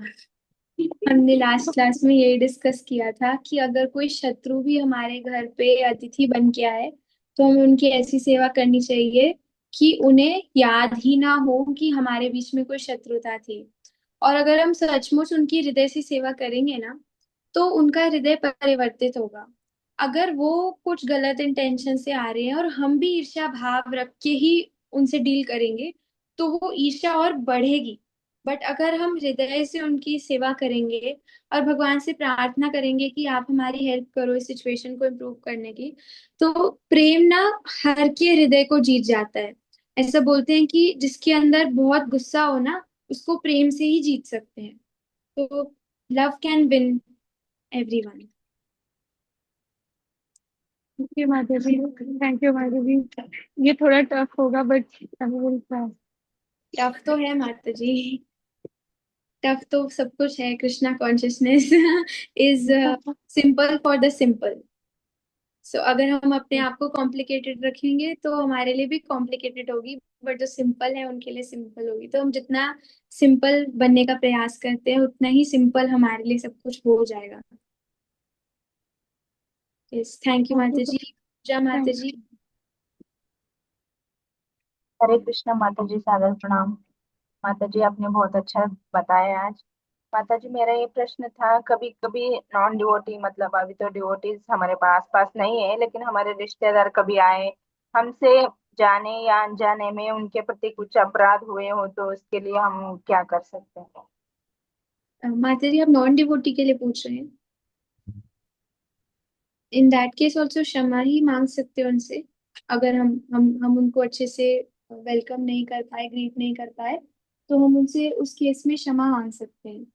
Speaker 12: हमने लास्ट क्लास में यही डिस्कस किया था कि अगर कोई शत्रु भी हमारे घर पे अतिथि बन के आए, तो हमें उनकी ऐसी सेवा करनी चाहिए कि उन्हें याद ही ना हो कि हमारे बीच में कोई शत्रुता थी। और अगर हम सचमुच उनकी हृदय से सेवा करेंगे ना, तो उनका हृदय परिवर्तित होगा। अगर वो कुछ गलत इंटेंशन से आ रहे हैं और हम भी ईर्ष्या भाव रख के ही उनसे डील करेंगे, तो वो ईर्ष्या और बढ़ेगी। बट अगर हम हृदय से उनकी सेवा करेंगे और भगवान से प्रार्थना करेंगे कि आप हमारी हेल्प करो इस सिचुएशन को इम्प्रूव करने की, तो प्रेम ना हर के हृदय को जीत जाता है। ऐसा बोलते हैं कि जिसके अंदर बहुत गुस्सा हो ना, उसको प्रेम से ही जीत सकते हैं। तो love can win everyone.
Speaker 17: Okay माता जी, थैंक यू माता जी। ये थोड़ा टफ होगा, बट
Speaker 12: टफ तो है माता जी, टफ तो सब कुछ है। Krishna consciousness is simple for the simple. So अगर हम अपने आप को कॉम्प्लिकेटेड रखेंगे तो हमारे लिए भी कॉम्प्लिकेटेड होगी, बट जो सिंपल है उनके लिए सिंपल होगी। तो हम जितना सिंपल बनने का प्रयास करते हैं, उतना ही सिंपल हमारे लिए सब कुछ हो जाएगा। यस, थैंक यू माता जी। पूजा माता जी।
Speaker 9: हरे कृष्णा माता जी, सादर प्रणाम। माता जी, आपने बहुत अच्छा बताया आज। माता जी, मेरा ये प्रश्न था, कभी कभी नॉन डिवोटी, मतलब अभी तो डिवोटीज हमारे पास पास नहीं है, लेकिन हमारे रिश्तेदार कभी आए, हमसे जाने या अनजाने में उनके प्रति कुछ अपराध हुए हो, तो उसके लिए हम क्या कर सकते हैं?
Speaker 12: माता जी, आप नॉन डिवोटी के लिए पूछ रहे हैं? इन दैट केस ऑल्सो क्षमा ही मांग सकते हैं उनसे। अगर हम उनको अच्छे से वेलकम नहीं कर पाए, ग्रीट नहीं कर पाए, तो हम उनसे उस केस में क्षमा मांग सकते हैं।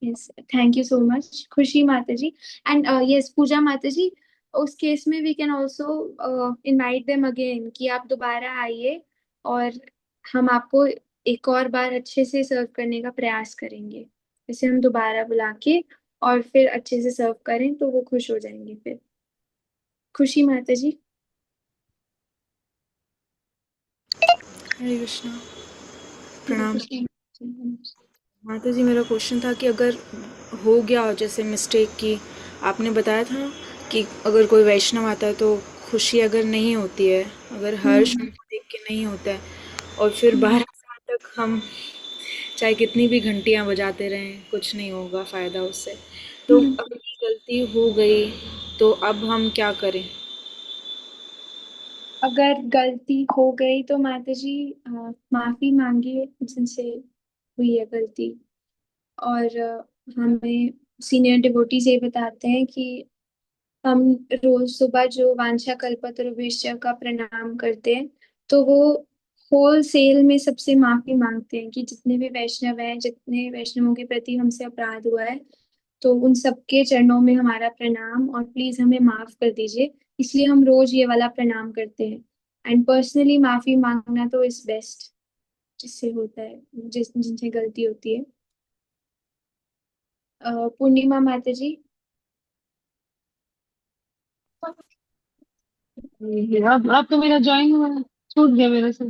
Speaker 12: Yes, thank you so much खुशी माता जी। एंड यस पूजा माता जी, उस केस में we can also invite them again कि आप दोबारा आइए और हम आपको एक और बार अच्छे से सर्व करने का प्रयास करेंगे। जैसे हम दोबारा बुला के और फिर अच्छे से सर्व करें तो वो खुश हो जाएंगे फिर। खुशी माता जी।
Speaker 2: हरे कृष्णा, प्रणाम। माता जी, मेरा क्वेश्चन था कि अगर हो गया हो जैसे मिस्टेक की, आपने बताया था ना कि अगर कोई वैष्णव आता है तो खुशी अगर नहीं होती है, अगर हर्ष उनको देख के नहीं होता है, और फिर 12 साल तक हम चाहे कितनी भी घंटियां बजाते रहें कुछ नहीं होगा फायदा उससे, तो अगर गलती हो गई तो अब हम क्या करें?
Speaker 12: अगर गलती हो गई तो माता जी माफी मांगिए जिनसे हुई है गलती। और हमें सीनियर डिवोटीज ये बताते हैं कि हम रोज सुबह जो वांछा कल्पतरुभ्यश्च का प्रणाम करते हैं तो वो होल सेल में सबसे माफी मांगते हैं कि जितने भी वैष्णव हैं, जितने वैष्णवों के प्रति हमसे अपराध हुआ है, तो उन सबके चरणों में हमारा प्रणाम और प्लीज हमें माफ कर दीजिए। इसलिए हम रोज ये वाला प्रणाम करते हैं। एंड पर्सनली माफी मांगना तो इज बेस्ट जिससे होता है, जिनसे गलती होती है। पूर्णिमा माता जी।
Speaker 17: अब तो मेरा ज्वाइन हुआ है, छूट गया मेरे से।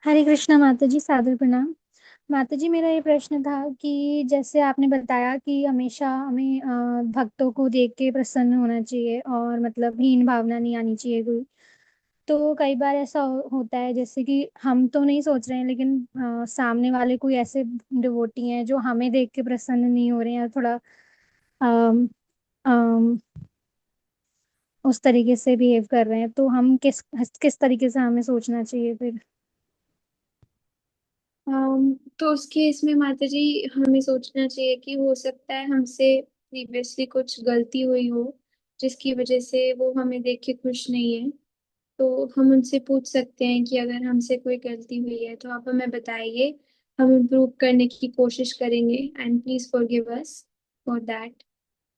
Speaker 18: हरे कृष्णा माता जी, सादर प्रणाम। माता जी, मेरा ये प्रश्न था कि जैसे आपने बताया कि हमेशा हमें भक्तों को देख के प्रसन्न होना चाहिए और मतलब हीन भावना नहीं आनी चाहिए कोई। तो कई बार ऐसा होता है जैसे कि हम तो नहीं सोच रहे हैं, लेकिन सामने वाले कोई ऐसे डिवोटी हैं जो हमें देख के प्रसन्न नहीं हो रहे हैं, थोड़ा अम, अम, उस तरीके से बिहेव कर रहे हैं, तो हम किस तरीके से हमें सोचना चाहिए फिर?
Speaker 12: तो उस केस में माता जी हमें सोचना चाहिए कि हो सकता है हमसे प्रीवियसली कुछ गलती हुई हो जिसकी वजह से वो हमें देख के खुश नहीं है। तो हम उनसे पूछ सकते हैं कि अगर हमसे कोई गलती हुई है तो आप हमें बताइए, हम इम्प्रूव करने की कोशिश करेंगे and please forgive us for that.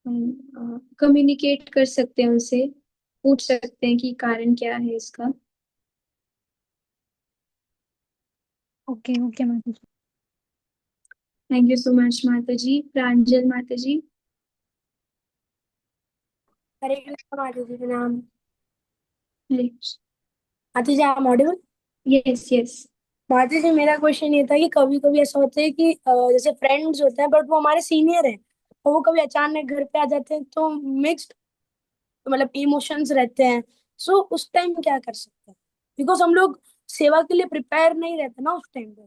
Speaker 12: हम कम्युनिकेट कर सकते हैं उनसे, पूछ सकते हैं कि कारण क्या है इसका।
Speaker 18: ओके ओके माता ji.
Speaker 12: Thank you so much माता जी। प्रांजल माता जी।
Speaker 7: हरे कृष्ण माता जी, प्रणाम।
Speaker 12: हरे
Speaker 7: माता जी, आप ऑडिबल?
Speaker 12: Yes yes.
Speaker 7: माता जी, मेरा क्वेश्चन ये था कि कभी कभी ऐसा होता है कि जैसे फ्रेंड्स होते हैं बट वो हमारे सीनियर हैं, और वो कभी अचानक घर पे आ जाते हैं तो मिक्स्ड मतलब इमोशंस रहते हैं। सो उस टाइम क्या कर सकते हैं, बिकॉज हम लोग सेवा के लिए प्रिपेयर नहीं रहते ना उस टाइम पे।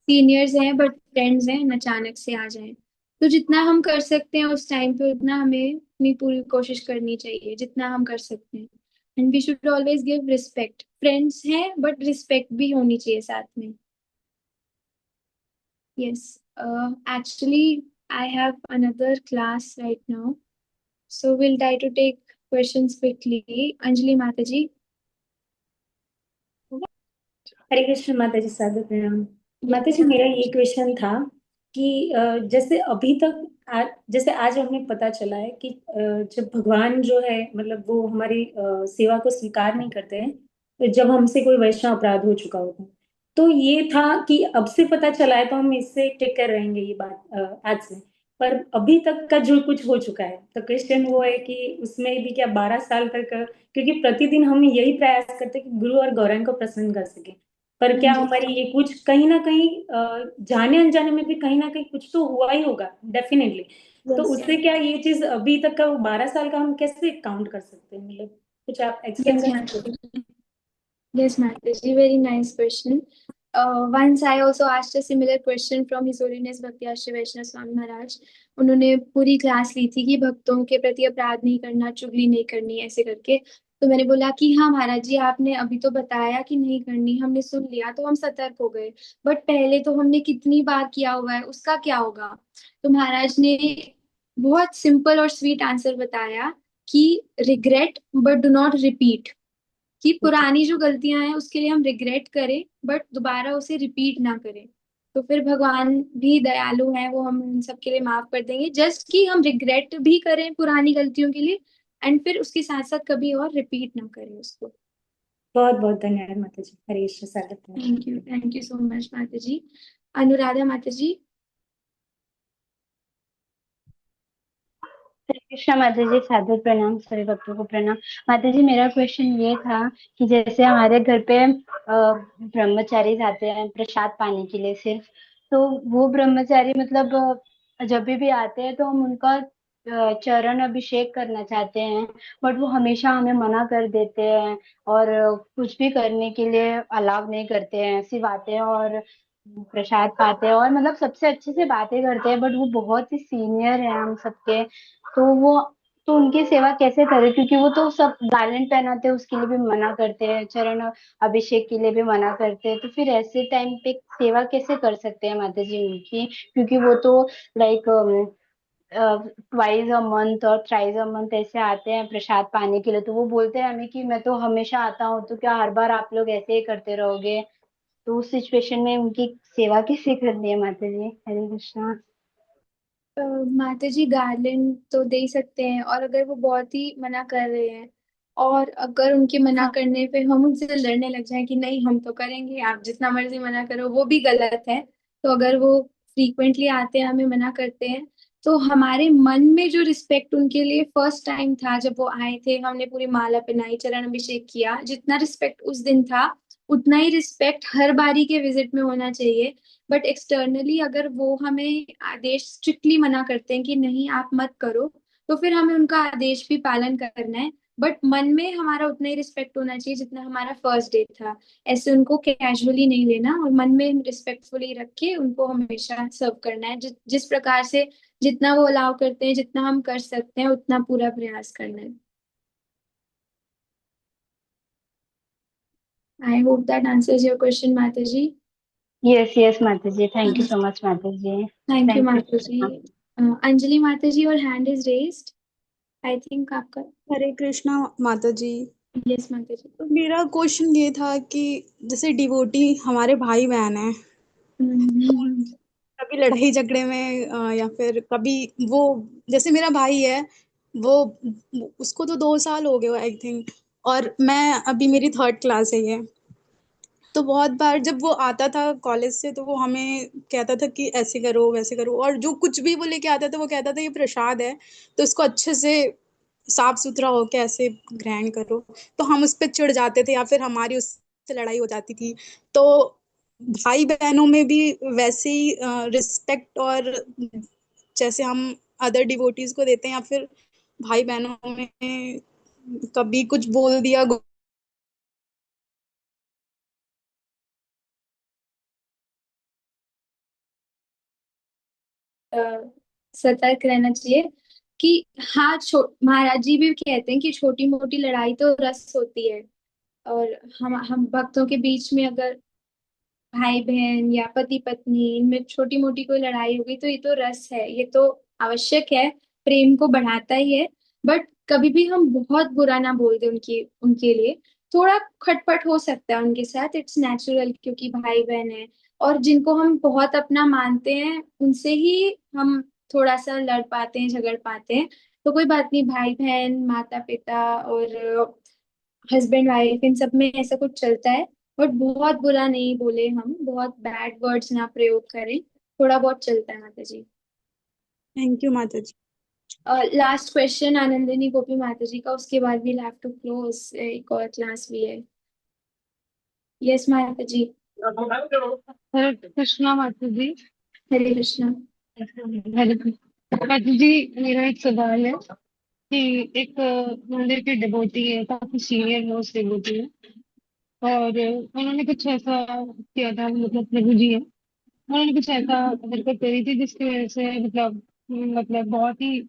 Speaker 12: सीनियर्स हैं बट फ्रेंड्स हैं, अचानक से आ जाएं, तो जितना हम कर सकते हैं उस टाइम पे उतना हमें अपनी पूरी कोशिश करनी चाहिए जितना हम कर सकते हैं। And we should always give respect. Friends हैं बट रिस्पेक्ट भी होनी चाहिए साथ में। Yes, actually I have another class right now, so will try to take questions quickly. Anjali माता जी।
Speaker 15: हरे कृष्ण माता जी, सादर प्रणाम। माता जी, मेरा ये क्वेश्चन था कि जैसे अभी तक जैसे आज हमें पता चला है कि जब भगवान जो है मतलब वो हमारी सेवा को स्वीकार नहीं करते हैं, तो जब हमसे कोई वैष्णव अपराध हो चुका होता है, तो ये था कि अब से पता चला है तो हम इससे टेक कर रहेंगे ये बात आज से। पर अभी तक का जो कुछ हो चुका है, तो क्वेश्चन वो है कि उसमें भी क्या 12 साल तक, क्योंकि प्रतिदिन हम यही प्रयास करते हैं कि गुरु और गौरांग को प्रसन्न कर सके, पर क्या हमारी ये कुछ कहीं ना कहीं जाने अनजाने में भी कहीं ना कहीं कुछ तो हुआ ही होगा डेफिनेटली। तो उससे क्या ये चीज अभी तक का वो 12 साल का हम कैसे काउंट कर सकते हैं, मतलब कुछ आप एक्सप्लेन कर सकते हैं?
Speaker 12: Yes, Mataji, very nice question. Once I also asked a similar question from His Holiness Bhakti Ashray Vaishnav Swami Maharaj. उन्होंने पूरी क्लास ली थी कि भक्तों के प्रति अपराध नहीं करना, चुगली नहीं करनी, ऐसे करके। तो मैंने बोला कि हाँ महाराज जी, आपने अभी तो बताया कि नहीं करनी, हमने सुन लिया तो हम सतर्क हो गए, बट पहले तो हमने कितनी बार किया हुआ है, उसका क्या होगा? तो महाराज ने बहुत सिंपल और स्वीट आंसर बताया कि regret but do not repeat. कि पुरानी जो गलतियां हैं उसके लिए हम रिग्रेट करें बट दोबारा उसे रिपीट ना करें। तो फिर भगवान भी दयालु हैं, वो हम उन सब के लिए माफ कर देंगे, जस्ट कि हम रिग्रेट भी करें पुरानी गलतियों के लिए एंड फिर उसके साथ साथ कभी और रिपीट ना करें उसको।
Speaker 15: बहुत बहुत धन्यवाद माता जी। हरीश सागर।
Speaker 12: थैंक यू सो मच माता जी। अनुराधा माता जी।
Speaker 4: हरे कृष्णा माता जी, सादर प्रणाम, सभी भक्तों को प्रणाम। माता जी, मेरा क्वेश्चन ये था कि जैसे हमारे घर पे ब्रह्मचारी आते हैं प्रसाद पाने के लिए सिर्फ, तो वो ब्रह्मचारी मतलब जब भी आते हैं तो हम उनका चरण अभिषेक करना चाहते हैं, बट वो हमेशा हमें मना कर देते हैं और कुछ भी करने के लिए अलाउ नहीं करते हैं, सिर्फ आते हैं और प्रसाद पाते हैं और मतलब सबसे अच्छे से बातें करते हैं, बट वो बहुत ही सीनियर है हम सबके। तो वो, तो उनकी सेवा कैसे करें, क्योंकि वो तो सब गार्लैंड पहनाते हैं उसके लिए भी मना करते हैं, चरण अभिषेक के लिए भी मना करते हैं, तो फिर ऐसे टाइम पे सेवा कैसे कर सकते हैं माता जी उनकी, क्योंकि वो तो लाइक ट्वाइस अ मंथ और थ्राइस अ मंथ ऐसे आते हैं प्रसाद पाने के लिए, तो वो बोलते हैं हमें कि मैं तो हमेशा आता हूँ, तो क्या हर बार आप लोग ऐसे ही करते रहोगे। तो उस सिचुएशन में उनकी सेवा कैसे करनी है माता जी। हरे कृष्णा।
Speaker 12: माता जी गार्लैंड तो दे ही सकते हैं, और अगर वो बहुत ही मना कर रहे हैं और अगर उनके मना करने पे हम उनसे लड़ने लग जाए कि नहीं हम तो करेंगे, आप जितना मर्जी मना करो, वो भी गलत है। तो अगर वो फ्रीक्वेंटली आते हैं हमें मना करते हैं, तो हमारे मन में जो रिस्पेक्ट उनके लिए फर्स्ट टाइम था जब वो आए थे, हमने पूरी माला पहनाई, चरण अभिषेक किया, जितना रिस्पेक्ट उस दिन था उतना ही रिस्पेक्ट हर बारी के विजिट में होना चाहिए। बट एक्सटर्नली अगर वो हमें आदेश स्ट्रिक्टली मना करते हैं कि नहीं आप मत करो, तो फिर हमें उनका आदेश भी पालन करना है, बट मन में हमारा उतना ही रिस्पेक्ट होना चाहिए जितना हमारा फर्स्ट डे था। ऐसे उनको कैजुअली नहीं लेना और मन में रिस्पेक्टफुली रख के उनको हमेशा सर्व करना है, जिस प्रकार से जितना वो अलाउ करते हैं, जितना हम कर सकते हैं उतना पूरा प्रयास करना है। I hope that answers your question माता जी।
Speaker 4: यस यस माता ji, thank you so much माता जी।
Speaker 12: थैंक यू
Speaker 4: थैंक
Speaker 12: माता जी।
Speaker 4: यू।
Speaker 12: अंजलि माता जी, और hand is raised, I think आपका।
Speaker 19: हरे कृष्णा माता जी।
Speaker 12: यस माता जी।
Speaker 19: तो मेरा क्वेश्चन ये था कि जैसे डिवोटी हमारे भाई बहन हैं, कभी लड़ाई झगड़े में या फिर कभी वो, जैसे मेरा भाई है वो, उसको तो 2 साल हो गए आई थिंक, और मैं अभी मेरी 3rd क्लास है ये। तो बहुत बार जब वो आता था कॉलेज से तो वो हमें कहता था कि ऐसे करो वैसे करो, और जो कुछ भी वो लेके आता था वो कहता था ये प्रसाद है तो इसको अच्छे से साफ सुथरा होके ऐसे ग्रहण करो। तो हम उस पर चिढ़ जाते थे या फिर हमारी उससे लड़ाई हो जाती थी। तो भाई बहनों में भी वैसे ही रिस्पेक्ट और जैसे हम अदर डिवोटीज को देते हैं, या फिर भाई बहनों में कभी कुछ बोल दिया
Speaker 12: सतर्क रहना चाहिए कि हाँ, महाराज जी भी कहते हैं कि छोटी मोटी लड़ाई तो रस होती है, और हम भक्तों के बीच में अगर भाई बहन या पति पत्नी इनमें छोटी मोटी कोई लड़ाई होगी तो ये तो रस है, ये तो आवश्यक है, प्रेम को बढ़ाता ही है। बट कभी भी हम बहुत बुरा ना बोल दे उनकी, उनके लिए थोड़ा खटपट हो सकता है उनके साथ, इट्स नेचुरल, क्योंकि भाई बहन है और जिनको हम बहुत अपना मानते हैं उनसे ही हम थोड़ा सा लड़ पाते हैं, झगड़ पाते हैं। तो कोई बात नहीं, भाई बहन, माता पिता और हस्बैंड वाइफ, इन सब में ऐसा कुछ चलता है। बट बहुत बुरा नहीं बोले, हम बहुत बैड वर्ड्स ना प्रयोग करें, थोड़ा बहुत चलता है माता जी।
Speaker 19: थैंक यू माता जी।
Speaker 12: लास्ट क्वेश्चन आनंदिनी गोपी माता जी का, उसके बाद वी हैव टू क्लोज, एक और क्लास भी है। यस माता जी।
Speaker 17: हरे कृष्णा माता जी।
Speaker 12: हरे कृष्णा।
Speaker 17: हरे कृष्णा माता जी, मेरा एक सवाल है कि एक मंदिर की डिवोटी है, काफी सीनियर मोस्ट डिवोटी है, और उन्होंने कुछ ऐसा किया था, मतलब प्रभु जी है, उन्होंने कुछ ऐसा हरकत करी थी जिसकी वजह से मतलब बहुत ही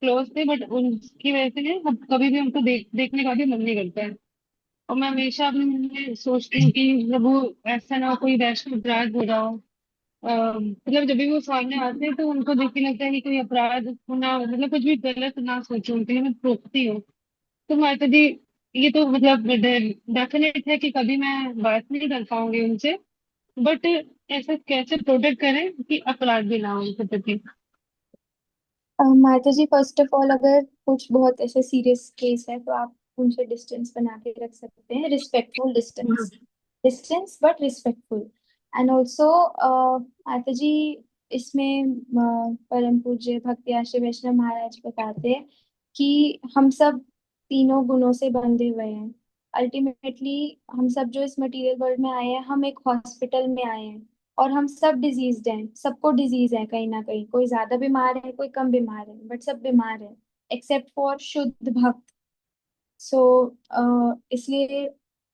Speaker 17: क्लोज थे, बट उनकी वजह से अब कभी भी उनको देखने का भी मन नहीं करता है। और मैं हमेशा अपने मन में सोचती हूँ कि प्रभु ऐसा ना हो कोई वैष्णव अपराध हो रहा हो। मतलब जब भी वो सामने आते हैं तो उनको देख के लगता है कि कोई अपराध होना, मतलब कुछ भी गलत ना सोचूं, उनके लिए मैं रोकती हूँ। तो माता जी, ये तो मतलब डेफिनेट है कि कभी मैं बात नहीं कर पाऊंगी उनसे, बट ऐसे कैसे प्रोटेक्ट करें कि अपराध भी ना हो उनके प्रति?
Speaker 12: माता जी, फर्स्ट ऑफ ऑल अगर कुछ बहुत ऐसे सीरियस केस है तो आप उनसे डिस्टेंस बना के रख सकते हैं, respectful distance, distance but respectful. And also माता जी, इसमें परम पूज्य भक्ति आश्रय वैष्णव महाराज बताते हैं कि हम सब तीनों गुणों से बंधे हुए हैं। अल्टीमेटली हम सब जो इस मटेरियल वर्ल्ड में आए हैं, हम एक हॉस्पिटल में आए हैं और हम सब डिजीज्ड हैं, सबको डिजीज है कहीं ना कहीं, कोई ज्यादा बीमार है कोई कम बीमार है, बट सब बीमार है एक्सेप्ट फॉर शुद्ध भक्त। सो इसलिए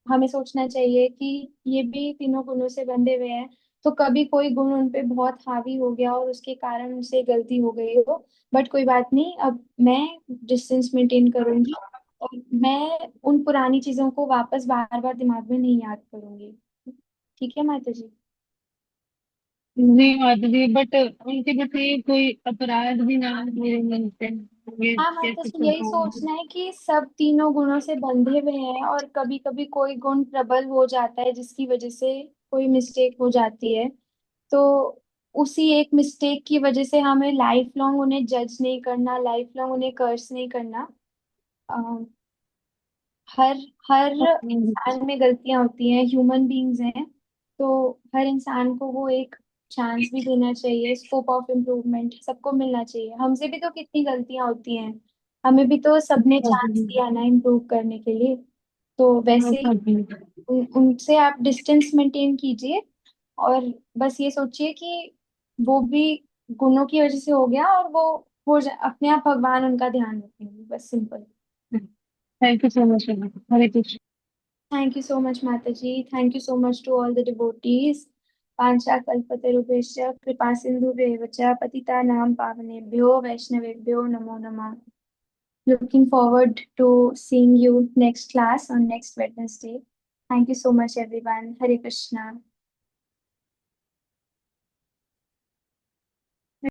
Speaker 12: हमें सोचना चाहिए कि ये भी तीनों गुणों से बंधे हुए हैं, तो कभी कोई गुण उन पे बहुत हावी हो गया और उसके कारण उनसे गलती हो गई हो, बट कोई बात नहीं, अब मैं डिस्टेंस मेंटेन करूंगी और मैं उन पुरानी चीजों को वापस बार बार दिमाग में नहीं याद करूंगी। ठीक है माता जी?
Speaker 17: जी माता जी, बट उनके प्रति कोई अपराध भी ना हो मेरे मन से, ये
Speaker 12: हाँ माता
Speaker 17: कैसे
Speaker 12: जी, यही
Speaker 17: कंट्रोल?
Speaker 12: सोचना है कि सब तीनों गुणों से बंधे हुए हैं और कभी कभी कोई गुण प्रबल हो जाता है जिसकी वजह से कोई मिस्टेक हो जाती है। तो उसी एक मिस्टेक की वजह से हमें लाइफ लॉन्ग उन्हें जज नहीं करना, लाइफ लॉन्ग उन्हें कर्स नहीं करना। हर हर इंसान में गलतियां होती हैं, ह्यूमन बीइंग्स हैं, तो हर इंसान को वो एक चांस भी देना चाहिए, स्कोप ऑफ इम्प्रूवमेंट सबको मिलना चाहिए। हमसे भी तो कितनी गलतियां होती हैं, हमें भी तो सबने चांस दिया ना इम्प्रूव करने के लिए। तो वैसे ही उनसे आप डिस्टेंस मेंटेन कीजिए और बस ये सोचिए कि वो भी गुणों की वजह से हो गया और वो अपने आप भगवान उनका ध्यान रखेंगे, बस simple.
Speaker 17: Thank you so much. Hare Krishna.
Speaker 12: Thank you so much, Mataji. Thank you so much to all the devotees. Pancha kalpatarubhesha kripa sindhubheva cha patitanam pavanebhyo vaishnavebhyo namo namah. Looking forward to seeing you next class on next Wednesday. Thank you so much, everyone. Hare Krishna.